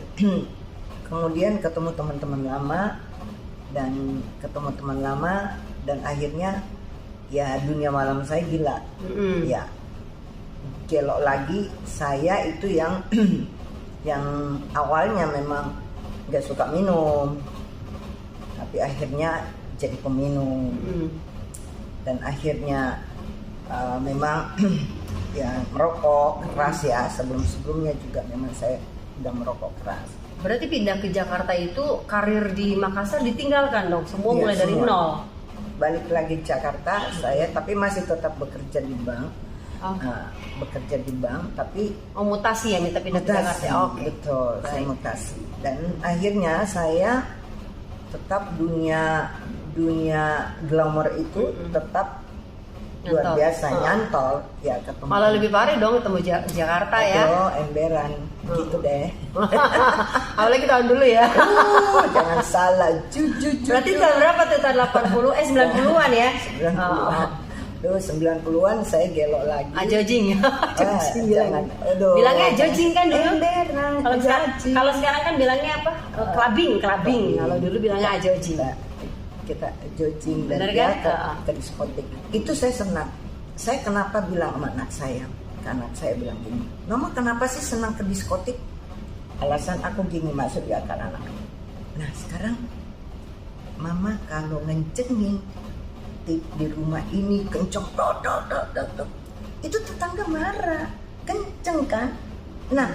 B: kemudian ketemu teman-teman lama dan akhirnya ya dunia malam saya gila. Ya, gelok lagi. Saya itu yang yang awalnya memang nggak suka minum, tapi akhirnya jadi peminum. Dan akhirnya memang ya merokok keras ya, sebelumnya juga memang saya udah merokok keras.
A: Berarti pindah ke Jakarta itu karir di Makassar ditinggalkan dong, semua mulai dari nol.
B: Balik lagi ke Jakarta saya, tapi masih tetap bekerja di bank. Bekerja di bank, tapi
A: mutasi ya, minta pindah ke Jakarta.
B: Betul, saya mutasi. Dan akhirnya saya tetap dunia glamour itu tetap luar biasa, nyantol ya ketemu.
A: Malah lebih parah dong ketemu Jakarta ya.
B: Emberan gitu deh.
A: Apalagi tahun dulu ya.
B: Jangan salah,
A: Berarti tahun berapa tuh? Tahun 90-an ya?
B: 90-an. 90-an saya gelok lagi.
A: Jojing.
B: Jangan.
A: Bilangnya jojing kan dulu.
B: Emberan.
A: Kalau sekarang kan bilangnya apa? Clubbing. Kalau dulu bilangnya jojing.
B: Kita jojing dan ke diskotik. Itu saya senang. Saya kenapa bilang sama anak saya? Anak saya bilang gini, Mama kenapa sih senang ke diskotik? Alasan aku gini, masuk di akal anak. Nah sekarang Mama kalau ngencengin di rumah ini kenceng, itu tetangga marah, kenceng kan? Nah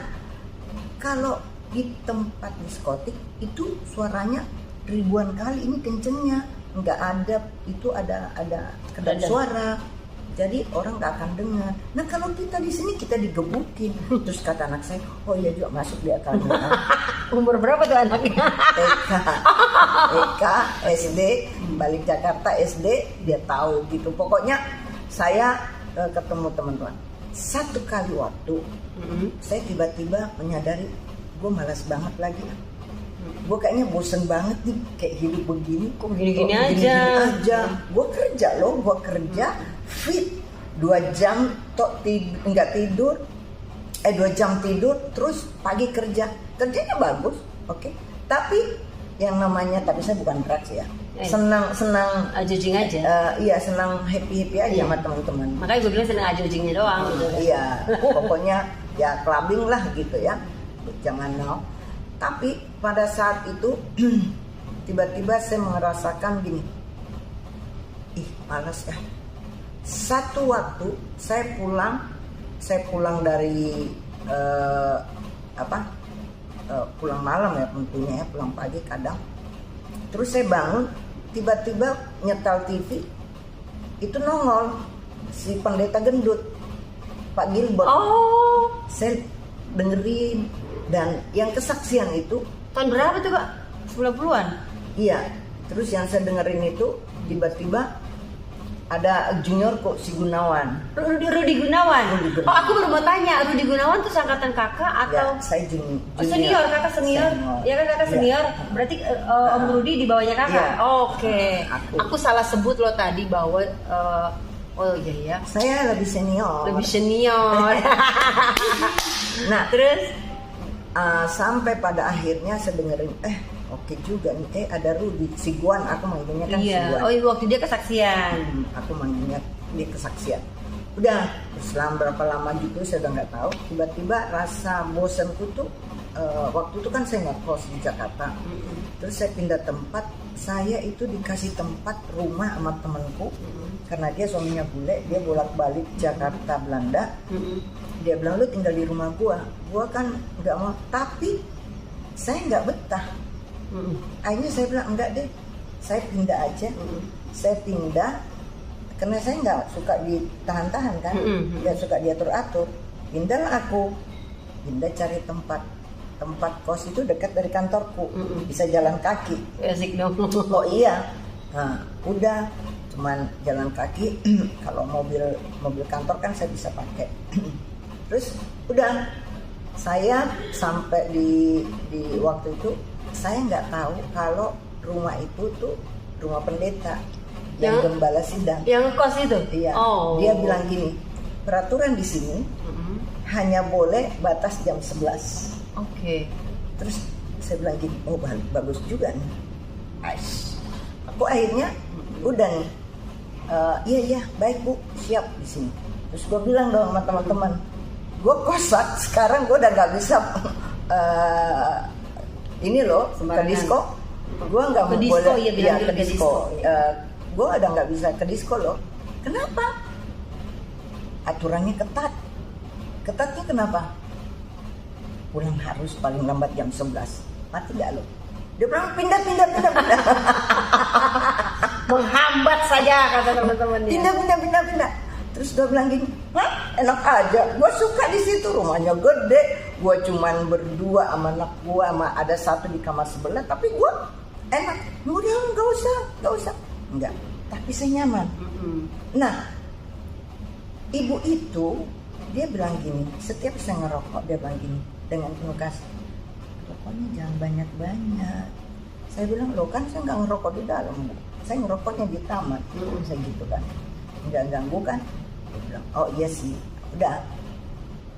B: kalau di tempat diskotik itu suaranya ribuan kali, ini kencengnya nggak ada, itu ada kedap suara Jadi orang nggak akan dengar. Nah kalau kita di sini kita digebukin. Terus kata anak saya, oh iya juga masuk di akal.
A: Umur berapa tuh anaknya?
B: TK, SD, balik Jakarta SD, dia tahu gitu. Pokoknya saya ketemu teman-teman. Satu kali waktu, saya tiba-tiba menyadari, gue malas banget lagi. Gue kayaknya bosen banget nih, kayak hidup begini.
A: Kok gini-gini aja.
B: Gue kerja loh, gue kerja fit 2 jam nggak tidur, 2 jam tidur, terus pagi kerjanya bagus, oke. Tapi yang namanya, tapi saya bukan drugs ya, senang
A: ajojing aja.
B: Iya, senang happy aja sama teman-teman.
A: Makanya gue bilang senang ajojingnya doang.
B: Iya, pokoknya ya clubbing lah gitu ya, jangan now. Tapi pada saat itu tiba-tiba saya merasakan gini, malas ya. Satu waktu saya pulang dari pulang malam ya tentunya ya, pulang pagi kadang. Terus saya bangun, tiba-tiba nyetel TV, itu nongol si pendeta gendut, Pak Gilbert.
A: Oh,
B: saya dengerin, dan yang kesaksian itu
A: tahun berapa tuh Kak? 90-an?
B: Iya, terus yang saya dengerin itu tiba-tiba ada junior kok, si Gunawan.
A: Rudi Gunawan. Oh, aku baru mau tanya, Rudi Gunawan tuh angkatan kakak atau?
B: Ya, saya junior.
A: Senior, kakak senior. Ya kan kakak senior. Berarti Om Rudi di bawahnya kakak.
B: Ya.
A: Oke. Aku salah sebut lo tadi bahwa oh iya ya.
B: Saya lebih senior. Nah, terus sampai pada akhirnya saya dengerin, oke juga nih, ada Rudi, si Guan, aku manggilnya kan si Guan.
A: Oh, waktu dia kesaksian.
B: Aku manggilnya dia kesaksian. Udah, selama berapa lama gitu saya udah nggak tahu. Tiba-tiba rasa bosanku tuh, waktu itu kan saya ngekos di Jakarta. Terus saya pindah tempat, saya itu dikasih tempat rumah sama temanku. Karena dia suaminya bule, dia bolak-balik Jakarta, Belanda. Dia bilang, lu tinggal di rumah gua kan nggak mau, tapi saya nggak betah. Akhirnya saya bilang enggak deh, saya pindah aja. Saya pindah karena saya nggak suka ditahan-tahan kan, nggak suka diatur-atur. Pindahlah aku, cari tempat kos itu dekat dari kantorku, bisa jalan kaki.
A: Asik dong.
B: Oh iya, nah udah cuman jalan kaki. Kalau mobil kantor kan saya bisa pakai. Terus udah, saya sampai di waktu itu saya nggak tahu kalau rumah itu tuh rumah pendeta yang gembala sidang.
A: Yang kos itu?
B: Iya.
A: Oh.
B: Dia bilang gini, peraturan di sini hanya boleh batas jam 11.
A: Oke.
B: Terus saya bilang gini, oh bagus juga nih. Aku akhirnya udah nih, iya baik Bu, siap di sini. Terus gue bilang dong sama teman-teman, gue kosak sekarang, gue udah nggak bisa ini loh ke disco. Gue nggak mau boleh ke disco. Gue udah nggak bisa ke disco loh. Kenapa? Aturannya ketat. Ketatnya kenapa? Pulang harus paling lambat jam 11. Mati nggak lo? Dia bilang pindah. Menghambat saja kata teman-temannya. Pindah. Terus dia bilang gini, enak aja. Gue suka di situ, rumahnya gede. Gue cuman berdua sama anak gue, sama ada satu di kamar sebelah. Tapi gue enak. Udah nggak usah. Enggak. Tapi saya nyaman. Nah, ibu itu dia bilang gini, setiap saya ngerokok dia bilang gini dengan penuh kasih, rokoknya jangan banyak-banyak. Saya bilang, loh kan saya nggak ngerokok di dalam, Bu. Saya ngerokoknya di taman. Saya gitu kan, nggak ganggu kan. Dia bilang, oh iya sih. Udah,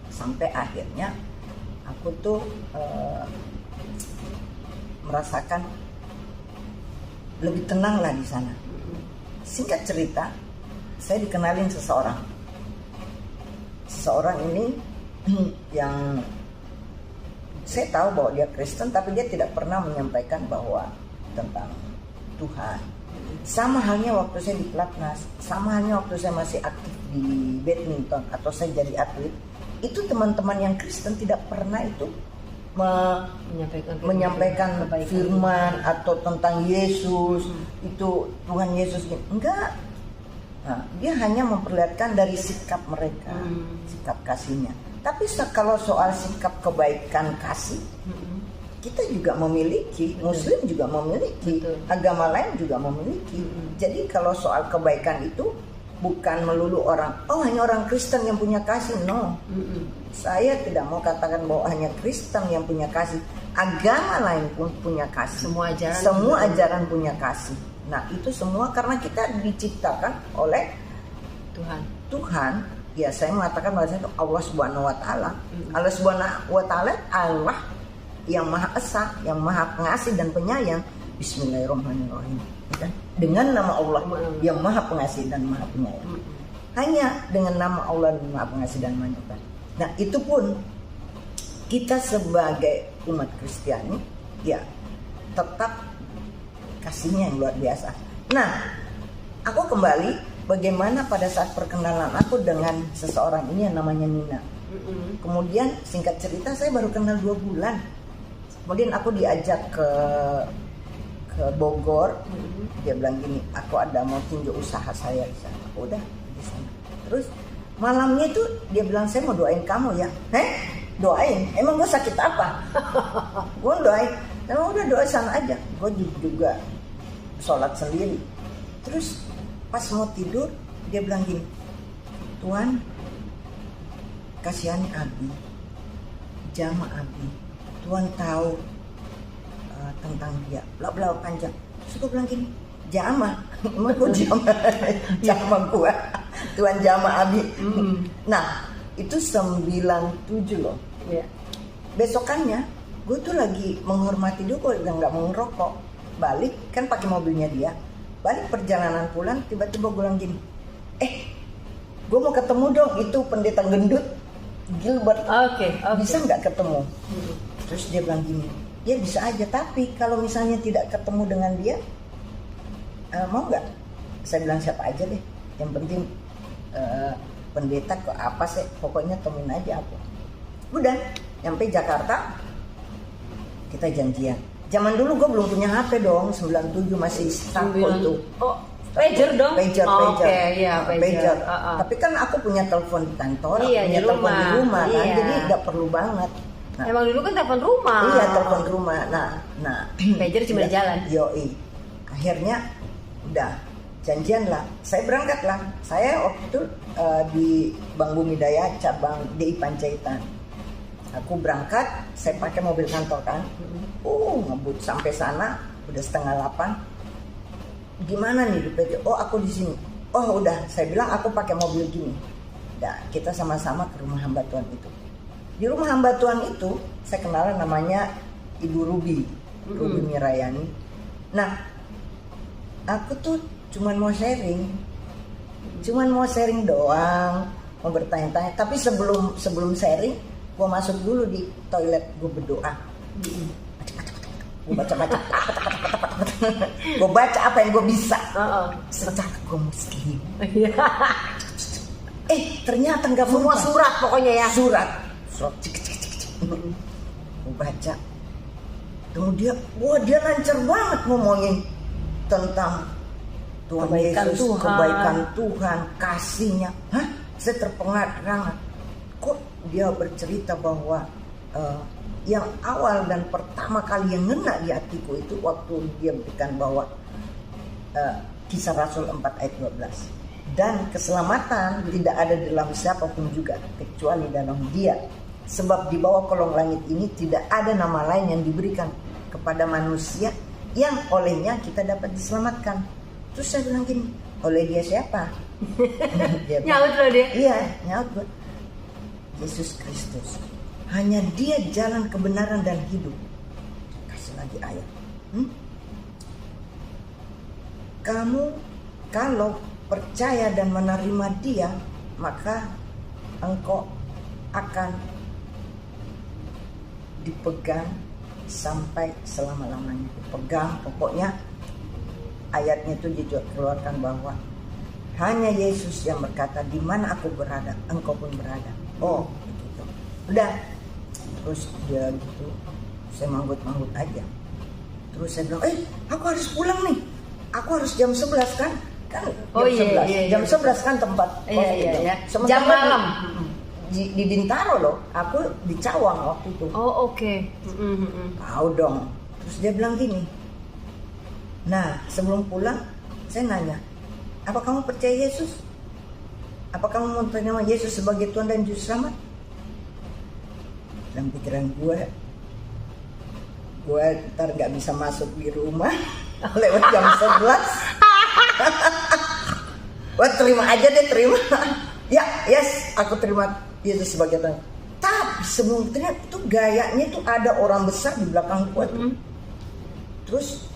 B: sampai akhirnya aku tuh merasakan lebih tenang lah di sana. Singkat cerita, saya dikenalin seseorang ini yang saya tahu bahwa dia Kristen, tapi dia tidak pernah menyampaikan bahwa tentang Tuhan. Sama halnya waktu saya di Platnas, sama halnya waktu saya masih aktif di badminton atau saya jadi atlet, itu teman-teman yang Kristen tidak pernah itu menyampaikan firman atau tentang Yesus, itu Tuhan Yesus. Enggak. Nah, dia hanya memperlihatkan dari sikap mereka, sikap kasihnya. Tapi kalau soal sikap kebaikan kasih, kita juga memiliki, Muslim juga memiliki, agama lain juga memiliki. Jadi kalau soal kebaikan itu bukan melulu hanya orang Kristen yang punya kasih, no. Saya tidak mau katakan bahwa hanya Kristen yang punya kasih. Agama lain pun punya kasih. Semua ajaran punya kasih. Nah, itu semua karena kita diciptakan oleh Tuhan. Ya, saya mengatakan bahwa itu Allah Subhanahu wa taala. Allah Subhanahu wa taala Allah yang Maha Esa, yang Maha Pengasih dan Penyayang. Bismillahirrahmanirrahim. Dengan nama Allah yang Maha Pengasih dan Maha Penyayang. Hanya dengan nama Allah yang Maha Pengasih dan Maha Penyayang. Nah, itu pun kita sebagai umat Kristiani ya tetap kasihnya yang luar biasa. Nah, aku kembali bagaimana pada saat perkenalan aku dengan seseorang ini yang namanya Nina. Kemudian singkat cerita saya baru kenal 2 bulan. Kemudian aku diajak ke Bogor. Dia bilang gini, aku ada mau tinjau usaha saya di sana. Aku udah di sana. Terus malamnya itu dia bilang, saya mau doain kamu ya. Doain? Emang gue sakit apa? Gue doain. Emang udah doa sana aja. Gue juga sholat sendiri. Terus pas mau tidur dia bilang gini, Tuhan kasihani Abi, jama Abi. Tuhan tahu tentang dia, bla bla panjang. Terus gue bilang gini, jama, emang gue jama gue, Tuhan jama Abi. Nah, itu 97 loh. Besokannya, gue tuh lagi menghormati dia, gue nggak mau ngerokok. Balik, kan pakai mobilnya dia. Balik perjalanan pulang, tiba-tiba gue bilang gini, gue mau ketemu dong itu pendeta gendut Gilbert. Bisa nggak ketemu? Terus dia bilang gini, ya bisa aja, tapi kalau misalnya tidak ketemu dengan dia, mau nggak? Saya bilang siapa aja deh, yang penting pendeta kok apa sih, pokoknya temuin aja aku. Udah, nyampe Jakarta, kita janjian. Zaman dulu gue belum punya HP dong, 97 masih Starcall tuh.
A: Pager dong?
B: Pager.
A: Pager.
B: Tapi kan aku punya telepon di kantor, punya telepon di rumah kan, jadi nggak perlu banget.
A: Nah, emang dulu kan telepon rumah.
B: Iya, telepon rumah. Nah,
A: pager cuma di jalan.
B: Yoi. Akhirnya udah janjian lah. Saya berangkat lah. Saya waktu itu di Bank Bumi Daya cabang DI Panjaitan. Aku berangkat, saya pakai mobil kantor kan. Ngebut sampai sana udah 7:30. Gimana nih di PT? Aku di sini. Udah, saya bilang aku pakai mobil gini. Nah, kita sama-sama ke rumah hamba Tuhan itu. Di rumah hamba Tuhan itu saya kenalan namanya Ibu Ruby Mirayani. Nah, aku tuh cuman mau sharing doang, mau bertanya-tanya. Tapi sebelum sharing, gue masuk dulu di toilet, gue berdoa. Gue baca apa yang gue bisa. Secara gue Muslim. Ternyata nggak semua surat pokoknya ya. Surat. Gue baca. Kemudian, dia lancar banget ngomongin tentang Tuhan Yesus, kebaikan Tuhan, kasihnya. Saya terpengaruh. Kok dia bercerita bahwa yang awal dan pertama kali yang ngena di hatiku itu waktu dia berikan bahwa Kisah Rasul 4 ayat 12. Dan keselamatan tidak ada dalam siapapun juga kecuali dalam Dia. Sebab di bawah kolong langit ini tidak ada nama lain yang diberikan kepada manusia yang olehnya kita dapat diselamatkan. Terus saya bilang gini, oleh Dia siapa?
A: Nyaut loh dia.
B: Iya, nyaut gue. Yesus Kristus. Hanya Dia jalan kebenaran dan hidup. Kasih lagi ayat. Kamu kalau percaya dan menerima Dia, maka engkau akan dipegang sampai selama-lamanya. Dipegang, pokoknya ayatnya itu dia keluarkan bahwa hanya Yesus yang berkata, di mana aku berada, engkau pun berada. Begitu. Udah. Terus dia gitu, saya manggut-manggut aja. Terus saya bilang, aku harus pulang nih. Aku harus jam 11 kan. kan
A: Oh,
B: jam 11.
A: iya.
B: Jam 11 kan tempat
A: Iya,
B: itu.
A: iya.
B: Sementara
A: Jam malam.
B: di Bintaro loh, aku di Cawang waktu itu.
A: Oh, oke.
B: Tahu dong. Terus dia bilang gini. Nah, sebelum pulang saya nanya, apa kamu percaya Yesus? Apa kamu mau terima Yesus sebagai Tuhan dan Juru Selamat? Dalam pikiran gue ntar gak bisa masuk di rumah lewat jam 11. Wah, terima aja deh, terima. Ya, yes, aku terima Yesus sebagai Tuhan. Tapi sebelum ternyata itu gayanya tuh ada orang besar di belakang gue tuh. Terus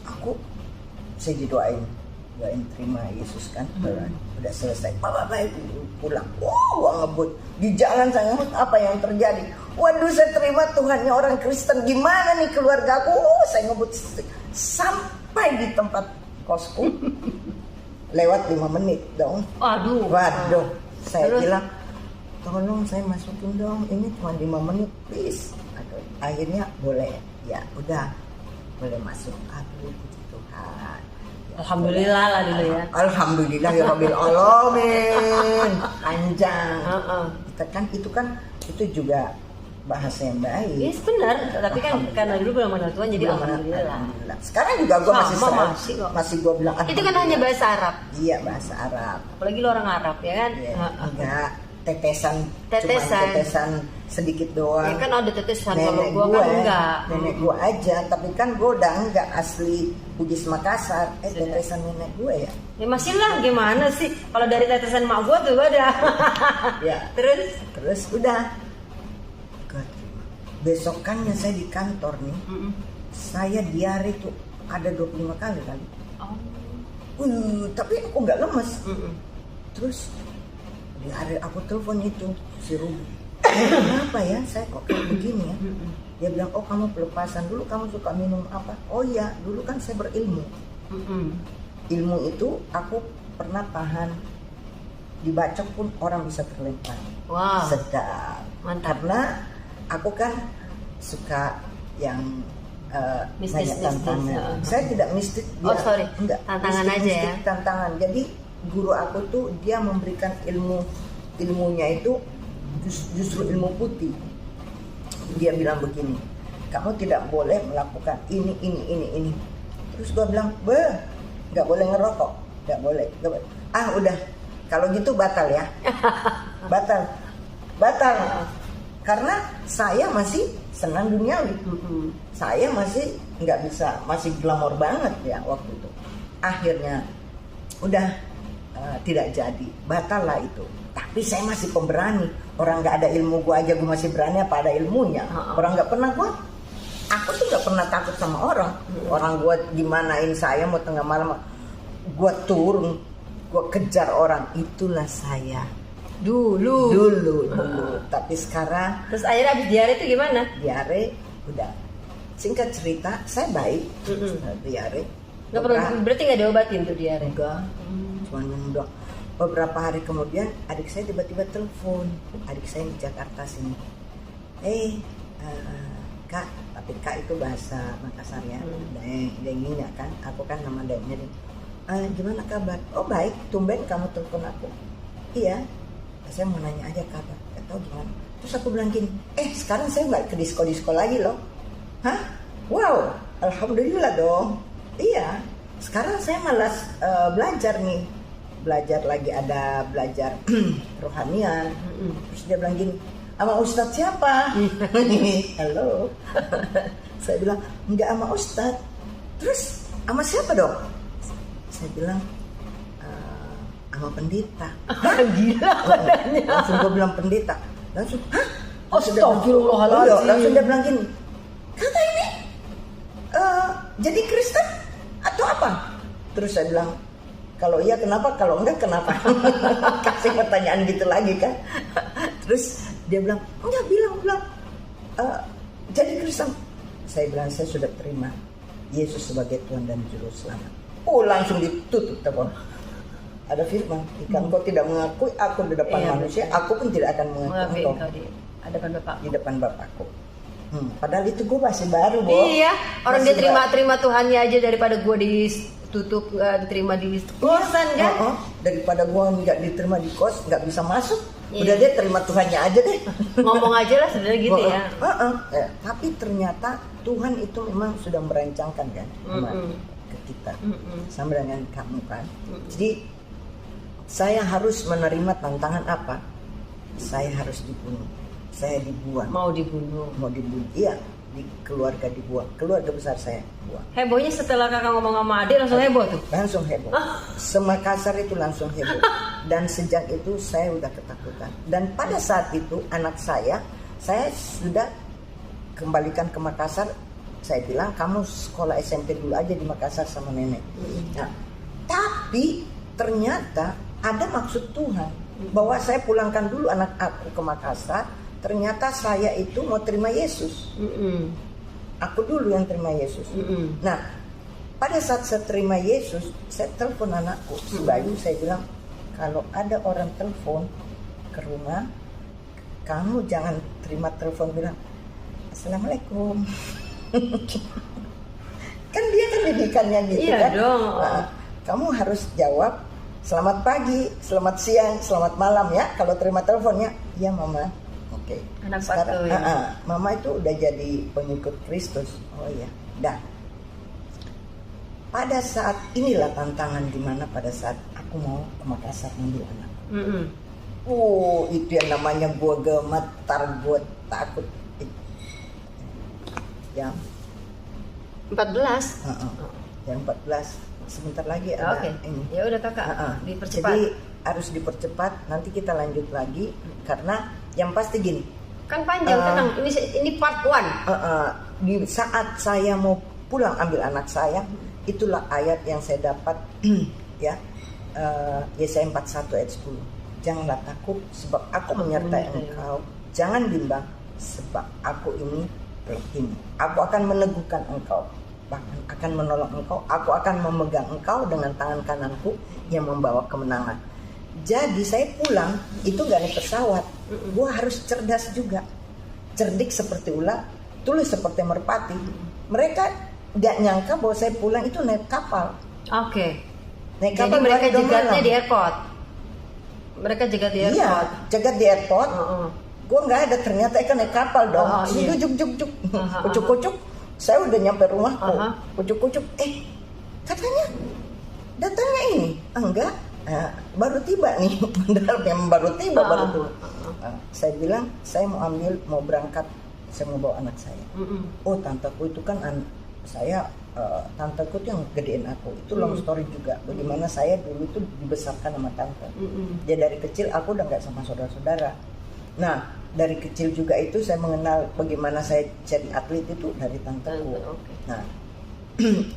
B: saya didoain terima Yesus kan. Udah selesai, bye pulang. Wah, ngebut di jalan saya ngebut, apa yang terjadi? Waduh, saya terima Tuhannya orang Kristen, gimana nih keluarga aku? Saya ngebut sampai di tempat kosku lewat 5 menit dong. Waduh, saya bilang tolong saya masukin dong, ini cuma 5 menit please. Akhirnya boleh, ya udah boleh masuk. Aduh, puji Tuhan.
A: Alhamdulillah lah dulu ya.
B: Alhamdulillah ya Rabbil Alamin. Panjang. Kita kan itu juga bahasa yang baik.
A: Yes, benar. Tapi kan karena dulu belum mengenal Tuhan jadi alhamdulillah.
B: Sekarang juga gue masih gue bilang.
A: Itu kan hanya bahasa Arab.
B: Iya, bahasa Arab.
A: Apalagi lo orang Arab ya kan?
B: Ya, enggak tetesan sedikit doang.
A: Ya kan ada tetesan, kalau
B: nenek
A: gue kan enggak.
B: Nenek gue aja, tapi kan gue udah enggak asli Bugis Makassar. Tetesan nenek gue ya.
A: Ya masih lah, gimana sih? Kalau dari tetesan mak gue tuh ada.
B: Ya. Terus udah. Besokannya saya di kantor nih, saya diare tuh ada 25 kali. Tapi aku nggak lemes. Terus diare aku telepon itu si Ruby. Kenapa ya saya kok kayak begini ya? Dia bilang, oh kamu pelepasan, dulu kamu suka minum apa? Oh iya, dulu kan saya berilmu. Ilmu itu aku pernah tahan, dibacok pun orang bisa terlempar.
A: Wow.
B: Sedap.
A: Mantap.
B: Karena aku kan suka yang banyak tantangan. Saya tidak mistik.
A: Enggak. Tantangan mistik, aja ya.
B: Tantangan. Jadi guru aku tuh dia memberikan ilmunya itu justru ilmu putih. Dia bilang begini, kamu tidak boleh melakukan ini. Terus gua bilang, nggak boleh ngerokok, nggak boleh. Udah, kalau gitu batal ya. batal. Karena saya masih senang duniawi. Saya masih nggak bisa, masih glamor banget ya waktu itu. Akhirnya udah tidak jadi, batal lah itu. Tapi saya masih pemberani. Orang nggak ada ilmu gua aja gua masih berani, apa ada ilmunya? Orang nggak pernah aku tuh nggak pernah takut sama orang. Orang gua gimanain saya mau tengah malam, gua turun, gua kejar orang. Itulah saya. Dulu. Tapi sekarang.
A: Terus akhirnya abis diare itu gimana?
B: Diare udah. Singkat cerita, saya baik. Diare.
A: Nggak perlu, berarti nggak diobatin tuh diare?
B: Enggak. Cuma minum doang. Beberapa hari kemudian adik saya tiba-tiba telepon. Adik saya di Jakarta sini. Kak, tapi Kak itu bahasa Makassar ya. Denginya kan. Aku kan nama Dengnya. Gimana kabar? Oh baik. Tumben kamu telepon aku. Iya. Saya mau nanya aja kabar, gak tahu gimana. Terus aku bilang gini, sekarang saya nggak ke disko lagi loh. Hah? Wow, alhamdulillah dong. Iya, sekarang saya malas belajar lagi, ada belajar rohanian. Terus dia bilang gini, sama Ustadz siapa? Halo. Saya bilang, enggak sama Ustadz. Terus sama siapa dong? Saya bilang, sama pendeta.
A: Gila badannya.
B: Langsung gue bilang pendeta. Langsung, hah?
A: Astagfirullahaladzim.
B: Langsung dia bilang gini, kata ini jadi Kristen atau apa? Terus saya bilang, kalau iya kenapa, kalau enggak kenapa? Kasih pertanyaan gitu lagi kan. Terus dia bilang, enggak, bilang jadi Kristen. Saya bilang, saya sudah terima Yesus sebagai Tuhan dan Juru Selamat. Langsung ditutup telepon. Ada firman, jika engkau tidak mengakui aku di depan manusia, aku pun tidak akan mengakui engkau di depan Bapakku. Padahal itu gue masih baru, Bo.
A: Iya, orang dia terima Tuhannya aja daripada gue tutup, nggak diterima di kosan kan?
B: Daripada gue nggak diterima di kos, nggak bisa masuk,
A: Iya.
B: udah deh terima Tuhannya aja deh.
A: Ngomong aja lah sebenarnya gitu ya.
B: Tapi ternyata Tuhan itu memang sudah merancangkan kan sama ke kita, sama dengan kamu kan. Jadi saya harus menerima tantangan apa? Saya harus dibunuh, saya dibuang.
A: Mau dibunuh.
B: Iya, di keluarga dibuang, keluarga besar saya buang.
A: Hebohnya setelah kakak ngomong sama adik langsung heboh tuh.
B: Langsung heboh. Semakassar itu langsung heboh. Dan sejak itu saya udah ketakutan. Dan pada saat itu anak saya sudah kembalikan ke Makassar. Saya bilang kamu sekolah SMP dulu aja di Makassar sama nenek. Nah, tapi ternyata ada maksud Tuhan bahwa saya pulangkan dulu anak aku ke Makassar. Ternyata saya itu mau terima Yesus. Aku dulu yang terima Yesus. Nah, pada saat saya terima Yesus, saya telepon anakku, si Bayu, saya bilang, kalau ada orang telepon ke rumah, kamu jangan terima telepon, bilang, Assalamualaikum. Kan dia kan didikannya gitu
A: iya
B: kan.
A: Dong.
B: Nah, kamu harus jawab, selamat pagi, selamat siang, selamat malam ya. Kalau terima teleponnya, iya mama. Oke.
A: Anak
B: Sekarang,
A: patuh ya.
B: mama itu udah jadi pengikut Kristus. Oh iya. Dah. Pada saat inilah tantangan dimana pada saat aku mau ke Makassar ngambil anak. Itu yang namanya gue gemetar, gue takut. Jam
A: 14.
B: Jam 14. Sebentar lagi ada ini.
A: Ya udah kakak, dipercepat.
B: Jadi harus dipercepat. Nanti kita lanjut lagi karena yang pasti gini.
A: Kan panjang, tenang. Ini part 1.
B: Di saat saya mau pulang ambil anak saya, itulah ayat yang saya dapat ya. Yesaya 41 ayat 10. Janganlah takut sebab aku menyertai engkau. Jangan bimbang sebab aku ini pelatimu. Aku akan meneguhkan engkau, bahkan akan menolong engkau. Aku akan memegang engkau dengan tangan kananku yang membawa kemenangan. Jadi saya pulang itu gak naik pesawat. Gue harus cerdas juga, cerdik seperti ular, tulus seperti merpati. Mereka gak nyangka bahwa saya pulang itu naik kapal. Naik
A: Jadi
B: kapal.
A: mereka jegatnya di airport. Mereka jegat di airport.
B: Iya, jegat di airport. Gue nggak ada, ternyata ikan naik kapal dong.
A: Iya.
B: Juk. Kucuk-kucuk. Saya udah nyampe rumahku. Kucuk-kucuk. Katanya datangnya ini. Enggak. Baru tiba nih. Benar memang baru tiba. Saya bilang saya mau berangkat. Saya mau bawa anak saya. Oh tanteku itu kan saya tanteku tuh yang gedein aku. Itu long story juga. Bagaimana saya dulu tuh dibesarkan sama tante. Dia dari kecil aku udah nggak sama saudara-saudara. Nah dari kecil juga itu saya mengenal bagaimana saya jadi atlet itu dari tanteku. Nah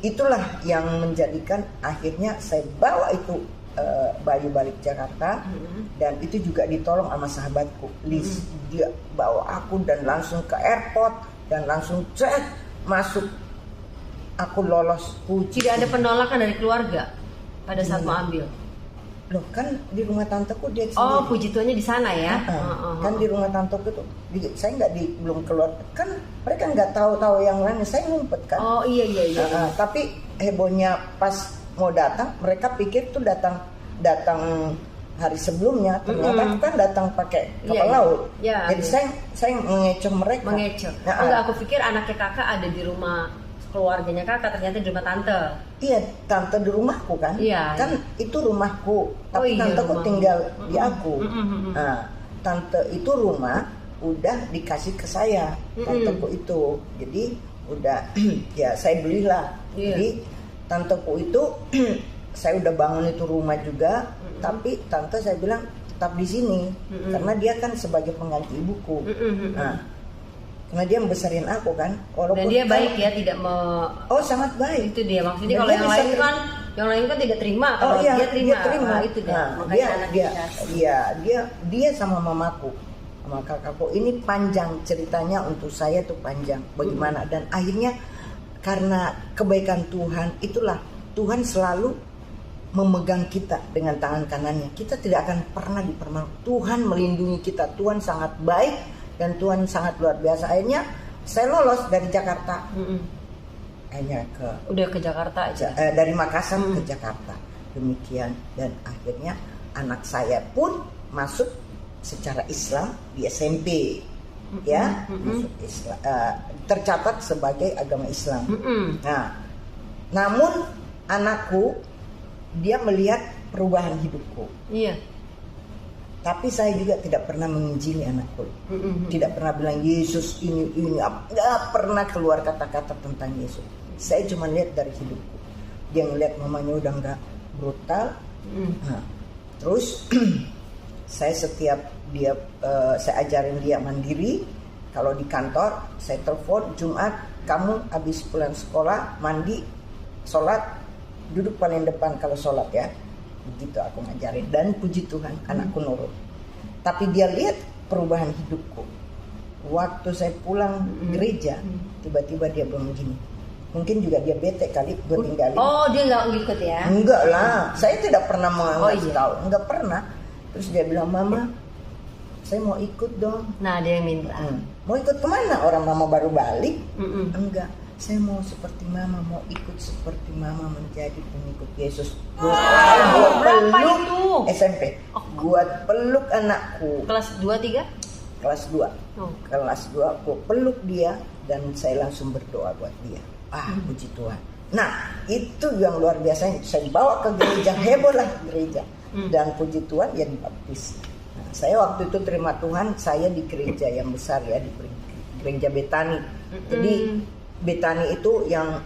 B: itulah yang menjadikan akhirnya saya bawa itu Bayu balik Jakarta. Dan itu juga ditolong sama sahabatku Liz. Dia bawa aku dan langsung ke airport dan langsung masuk. Aku lolos puji.
A: Tidak ada penolakan dari keluarga pada saat mau ambil.
B: Loh kan di rumah tanteku dia sendiri.
A: Oh puji Tuhannya di sana ya.
B: Kan di rumah tanteku tuh saya nggak belum keluar. Kan mereka nggak tahu yang lain. Saya ngumpet kan.
A: Oh iya.
B: Tapi hebohnya pas mau datang, mereka pikir tuh datang hari sebelumnya. Ternyata aku kan datang pakai kapal laut.
A: Iya.
B: Jadi saya mengecoh mereka.
A: Enggak, aku pikir anaknya kakak ada di rumah keluarganya kakak, ternyata di rumah tante.
B: Iya, tante di rumahku kan.
A: Iya.
B: Kan itu rumahku, tapi tanteku tinggal di aku. Nah, tante itu rumah udah dikasih ke saya, tanteku itu. Jadi udah ya saya belilah. Jadi tanteku itu saya udah bangun itu rumah juga, tapi tante saya bilang tetap di sini karena dia kan sebagai pengganti ibuku. Nah, karena dia membesarin aku kan, walaupun
A: dan dia baik ya, tidak
B: sangat baik.
A: Itu dia maksudnya. Kalau yang lain kan tidak terima, kalau dia terima. Itu dia. Makanya dia sama mamaku, sama kakakku ini panjang ceritanya, untuk saya tuh panjang bagaimana. Dan akhirnya karena kebaikan Tuhan itulah, Tuhan selalu memegang kita dengan tangan kanannya. Kita tidak akan pernah dipermalukan. Tuhan melindungi kita. Tuhan sangat baik dan Tuhan sangat luar biasa. Akhirnya saya lolos dari Jakarta.
B: hanya
A: udah ke Jakarta aja.
B: Dari Makassar ke Jakarta. Demikian, dan akhirnya anak saya pun masuk secara Islam di SMP. Ya, masuk Islam, tercatat sebagai agama Islam. Nah, namun anakku dia melihat perubahan hidupku.
A: Iya.
B: Tapi saya juga tidak pernah menginjili anakku. Tidak pernah bilang Yesus ini, nggak pernah keluar kata-kata tentang Yesus. Saya cuma lihat dari hidupku. Dia ngeliat mamanya udah nggak brutal. Nah, terus saya setiap dia, saya ajarin dia mandiri. Kalau di kantor, saya telepon Jumat, kamu habis pulang sekolah, mandi, sholat, duduk paling depan kalau sholat ya. Begitu aku ngajarin, dan puji Tuhan anakku nurut. Tapi dia lihat perubahan hidupku. Waktu saya pulang gereja, tiba-tiba dia bilang gini, mungkin juga dia bete kali gue tinggalin.
A: Oh, dia nggak ngikut ya?
B: Enggak lah, saya tidak pernah mau tahu, enggak pernah. Terus dia bilang, mama, saya mau ikut dong.
A: Nah, dia yang minta.
B: Mau ikut kemana? Orang mama baru balik. Enggak, saya mau seperti mama, mau ikut seperti mama menjadi pengikut Yesus.
A: Berapa itu?
B: SMP. Buat peluk anakku.
A: Kelas 2, 3?
B: Kelas 2. Kelas 2 aku peluk dia dan saya langsung berdoa buat dia. Puji Tuhan. Nah, itu yang luar biasa. Saya bawa ke gereja, heboh lah gereja. Dan puji Tuhan dia dibaptis. Nah, saya waktu itu terima Tuhan, saya di gereja yang besar ya, di gereja Betani. Jadi Betani itu yang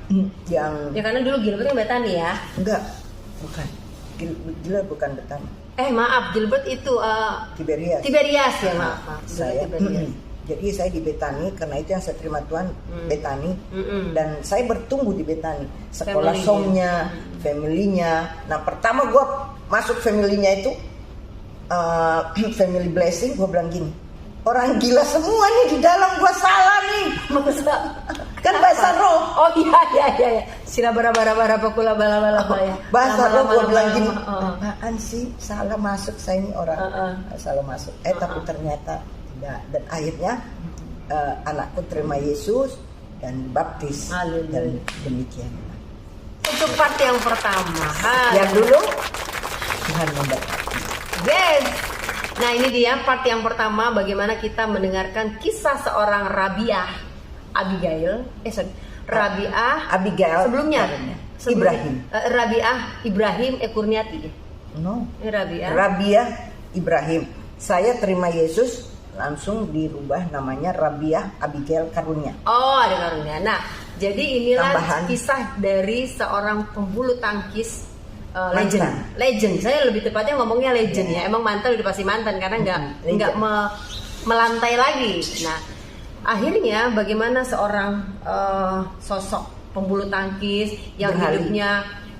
A: ya karena dulu Gilbert yang Betani ya?
B: Enggak, bukan. Gilbert bukan Betani.
A: Maaf, Gilbert itu Tiberias ya, maaf.
B: Saya jadi saya di Betani, karena itu yang saya terima Tuhan, Betani. Dan saya bertumbuh di Betani, sekolah somnya, family-nya. Nah, pertama gue masuk family-nya itu family blessing, gue bilang gini, orang gila semua nih di dalam, gue salah nih. Kan bahasa roh.
A: Oh iya. Sila bara pakula bala ya.
B: Bahasa roh gue bilang gini, apaan sih salah masuk saya ini orang. Salah masuk. Tapi ternyata tidak. Dan akhirnya anakku terima Yesus dan baptis. Dan demikian.
A: Itu part yang pertama.
B: Yang dulu Tuhan memberkati.
A: Yes. Nah, ini dia part yang pertama, bagaimana kita mendengarkan kisah seorang Rabiah Abigail.
B: Abigail.
A: Sebelumnya
B: Ibrahim.
A: Rabiah Ibrahim Kurniati.
B: No.
A: Rabiah
B: Ibrahim. Saya terima Yesus langsung dirubah namanya Rabiah Abigail Karunia.
A: Oh, ada Karunia. Nah, jadi inilah
B: tambahan
A: kisah dari seorang pembulu tangkis legend. Saya lebih tepatnya ngomongnya legend ya. Emang mantan udah pasti mantan karena nggak melantai lagi. Nah, akhirnya bagaimana seorang sosok pembulu tangkis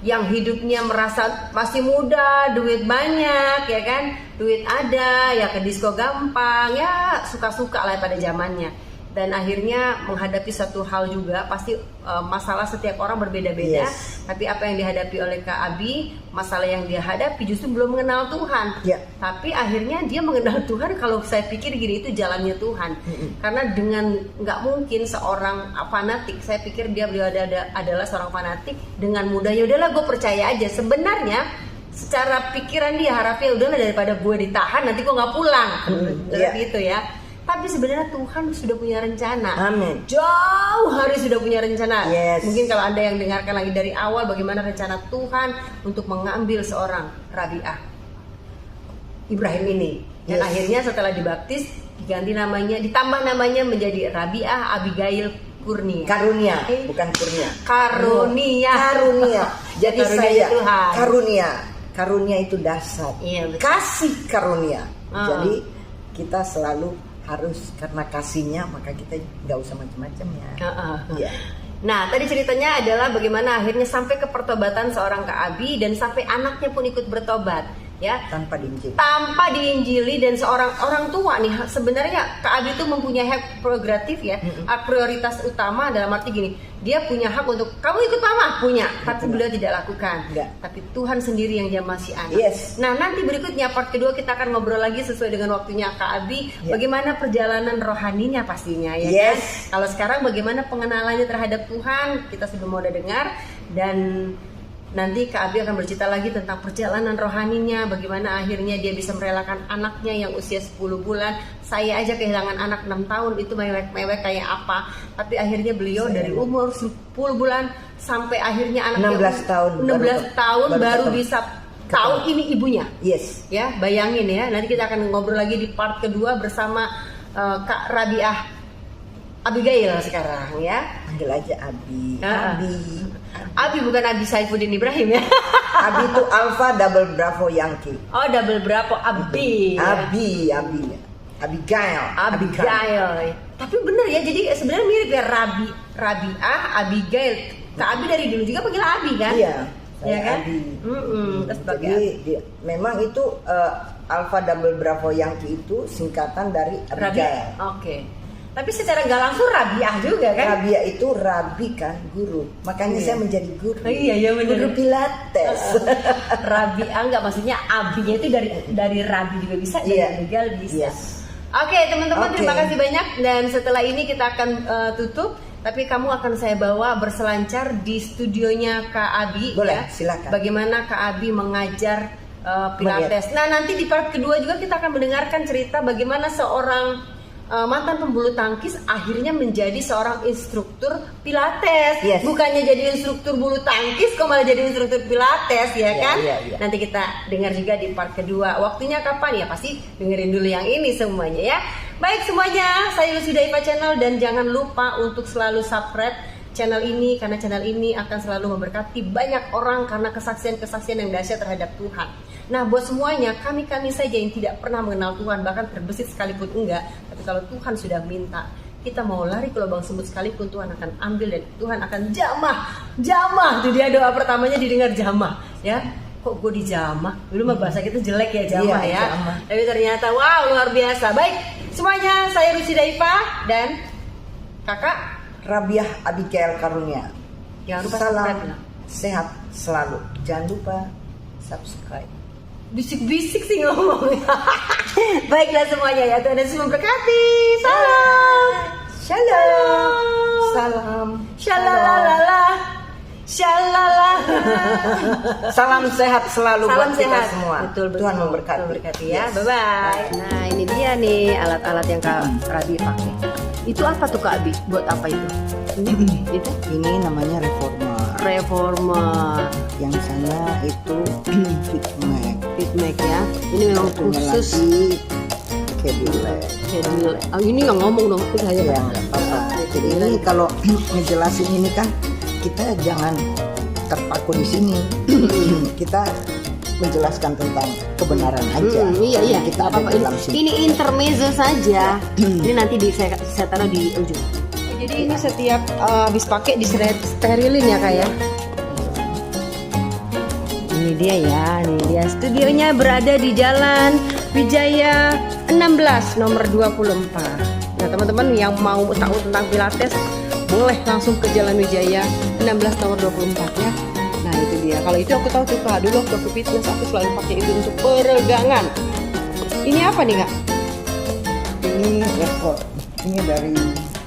A: yang hidupnya merasa masih muda, duit banyak ya kan, duit ada, ya ke disco gampang, ya suka-suka lah pada zamannya. Dan akhirnya menghadapi satu hal juga, pasti masalah setiap orang berbeda-beda. Tapi apa yang dihadapi oleh Kak Abi, masalah yang dia hadapi justru belum mengenal Tuhan. Tapi akhirnya dia mengenal Tuhan. Kalau saya pikir gini, itu jalannya Tuhan. Karena dengan nggak mungkin seorang fanatik, saya pikir dia adalah seorang fanatik, dengan mudahnya udahlah gue percaya aja. Sebenarnya secara pikiran dia harapnya udahlah daripada gue ditahan nanti gue nggak pulang, gitu ya. Tapi sebenarnya Tuhan sudah punya rencana.
B: Amin.
A: Jauh hari sudah punya rencana. Mungkin kalau Anda yang dengarkan lagi dari awal, bagaimana rencana Tuhan untuk mengambil seorang Rabiah Ibrahim ini. Dan akhirnya setelah dibaptis diganti namanya, ditambah namanya menjadi Rabiah Abigail Karunia.
B: Bukan Kurnia.
A: Karunia.
B: Jadi saya karunia itu dasar. Kasih karunia. Jadi kita selalu harus, karena kasihnya maka kita nggak usah macam-macam ya.
A: Nah, tadi ceritanya adalah bagaimana akhirnya sampai ke pertobatan seorang Kak Abi dan sampai anaknya pun ikut bertobat. ya,
B: tanpa diinjili.
A: tanpa diinjili. Dan seorang orang tua nih, sebenarnya Kak Abi itu mempunyai hak prerogatif ya, hak prioritas utama dalam arti gini, dia punya hak untuk kamu ikut mama, punya, tapi beliau tidak lakukan.
B: Enggak.
A: Tapi Tuhan sendiri yang dia masih anak.
B: Yes.
A: Nah, nanti berikutnya part kedua kita akan ngobrol lagi sesuai dengan waktunya Kak Abi, bagaimana perjalanan rohaninya pastinya ya kan. Kalau sekarang bagaimana pengenalannya terhadap Tuhan, kita sudah mau dengar. Dan nanti Kak Abi akan bercerita lagi tentang perjalanan rohaninya, bagaimana akhirnya dia bisa merelakan anaknya yang usia 10 bulan. Saya aja kehilangan anak 6 tahun, itu mewek-mewek kayak apa. Tapi akhirnya beliau dari umur 10 bulan sampai akhirnya anaknya 16 tahun baru bisa tahu ini ibunya.
B: Yes.
A: Ya, bayangin ya. Nanti kita akan ngobrol lagi di part kedua bersama Kak Rabiah Abigail sekarang ya.
B: Panggil aja Abi.
A: Abi bukan Abi Saifuddin Ibrahim ya.
B: Abi itu Alpha Double Bravo Yankee.
A: Oh, Double Bravo Abi.
B: Abigail.
A: Tapi bener ya, jadi sebenarnya mirip ya, Rabiah, Abigail. Kak Abi dari dulu juga panggil Abi kan?
B: Iya.
A: Ya kan?
B: Abi.
A: Jadi
B: memang itu Alpha Double Bravo Yankee itu singkatan dari Abigail.
A: Oke. Tapi secara nggak langsung Rabiah juga kan?
B: Rabiah itu rabi kan, guru. Makanya saya menjadi guru.
A: Iya benar.
B: Guru Pilates.
A: Rabiah nggak, maksudnya Abinya itu dari Rabi juga bisa, dari Abigail bisa.
B: Yes.
A: Oke, teman-teman, terima kasih banyak. Dan setelah ini kita akan tutup. Tapi kamu akan saya bawa berselancar di studionya Kak Abi.
B: Boleh,
A: ya.
B: silakan.
A: Bagaimana Kak Abi mengajar Pilates. Nah, nanti di part kedua juga kita akan mendengarkan cerita bagaimana seorang mantan pembulu tangkis akhirnya menjadi seorang instruktur Pilates.
B: Yes.
A: Bukannya jadi instruktur bulu tangkis, kok malah jadi instruktur Pilates ya kan?
B: Iya.
A: Nanti kita dengar juga di part kedua. Waktunya kapan ya? Pasti dengerin dulu yang ini semuanya ya. Baik semuanya, saya Lucy Daiva Channel, dan jangan lupa untuk selalu subscribe channel ini, karena channel ini akan selalu memberkati banyak orang karena kesaksian-kesaksian yang dahsyat terhadap Tuhan. Nah, buat semuanya, kami saja yang tidak pernah mengenal Tuhan, bahkan terbesit sekalipun enggak, tapi kalau Tuhan sudah minta, kita mau lari ke lubang semut sekalipun, Tuhan akan ambil dan Tuhan akan jamah. Itu dia doa pertamanya, didengar jamah ya. Kok gue dijamah? Dulu mah bahasa kita jelek ya, jamah ya. Jamah. Tapi ternyata wow, luar biasa. Baik, semuanya, saya Lucy Daiva dan Kakak
B: Rabiah Abigail Karunia.
A: Jangan lupa
B: Salam
A: subscribe.
B: sehat selalu. Jangan lupa subscribe.
A: Bisik-bisik sih ngomongnya. Baiklah semuanya ya, Tuhan Yesus memberkati. Salam.
B: Salam.
A: Shalalala.
B: Salam sehat selalu.
A: Salam
B: buat
A: sehat
B: kita semua.
A: Betul.
B: Tuhan memberkati
A: Ya.
B: Yes.
A: Bye bye. Nah, ini dia nih alat-alat yang Kak Rabi pakai. Itu apa tuh Kak Abi? Buat apa itu? Itu?
B: Ini namanya
A: Reformer.
B: Yang sana itu
A: Fitmac ya. Ini memang khusus
B: Cadillac.
A: Ini yang ngomong dong ke saya.
B: Ya, apa-apa. Jadi ini kalau ngejelasin ini kan kita jangan terpaku di sini. Kita menjelaskan tentang kebenaran aja.
A: Iya.
B: Kita ada
A: apa-apa.
B: dalam sini.
A: Ini intermezzo saja. Ini nanti saya taruh di ujung. Jadi ini setiap habis pakai disterilin ya Kak ya. Ini dia ya, studionya berada di Jalan Wijaya 16 nomor 24. Nah teman-teman yang mau tahu tentang Pilates boleh langsung ke Jalan Wijaya 16 nomor 24 ya. Nah itu dia, kalau itu aku tahu tuh Kak, dulu waktu aku fitness aku selalu pakai itu untuk peregangan. Ini apa nih Kak?
B: Ini rekor, ini dari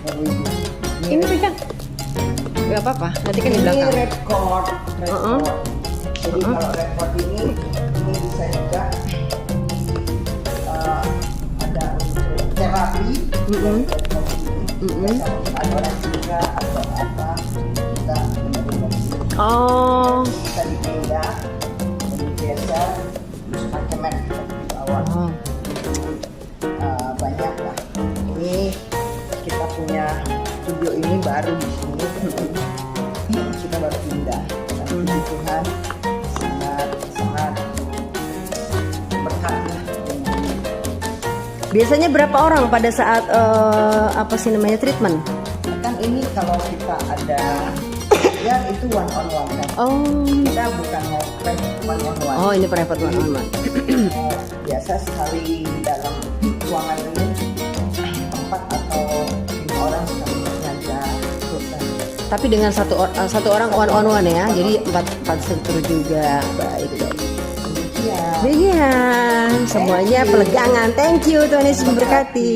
B: Norwegia.
A: Ini pegang, nggak apa-apa, nanti kan di belakang.
B: Ini rekor. Jadi kalau rekor ini bisa juga ada untuk terapi. Ada orang juga atau apa kita bisa dipindah, digeser, terus pakai mat di bawah. Banyak lah. Ini kita punya studio ini baru di sini. Kita baru pindah. Dan Tuhan sangat berkat lah.
A: Biasanya berapa orang pada saat treatment?
B: Kan ini kalau kita ada Ya itu one on one kan.
A: Oh.
B: Kita bukan mau private one on one.
A: Oh, ini private one on one.
B: Biasa sekali dalam ruangan ini 4 atau 5 orang sekali ngajar.
A: Tapi dengan satu orang one on one ya. Jadi 4 struktur juga. Baik. Iya, semuanya pelegangan. Thank you, Tuhan Yesus memberkati.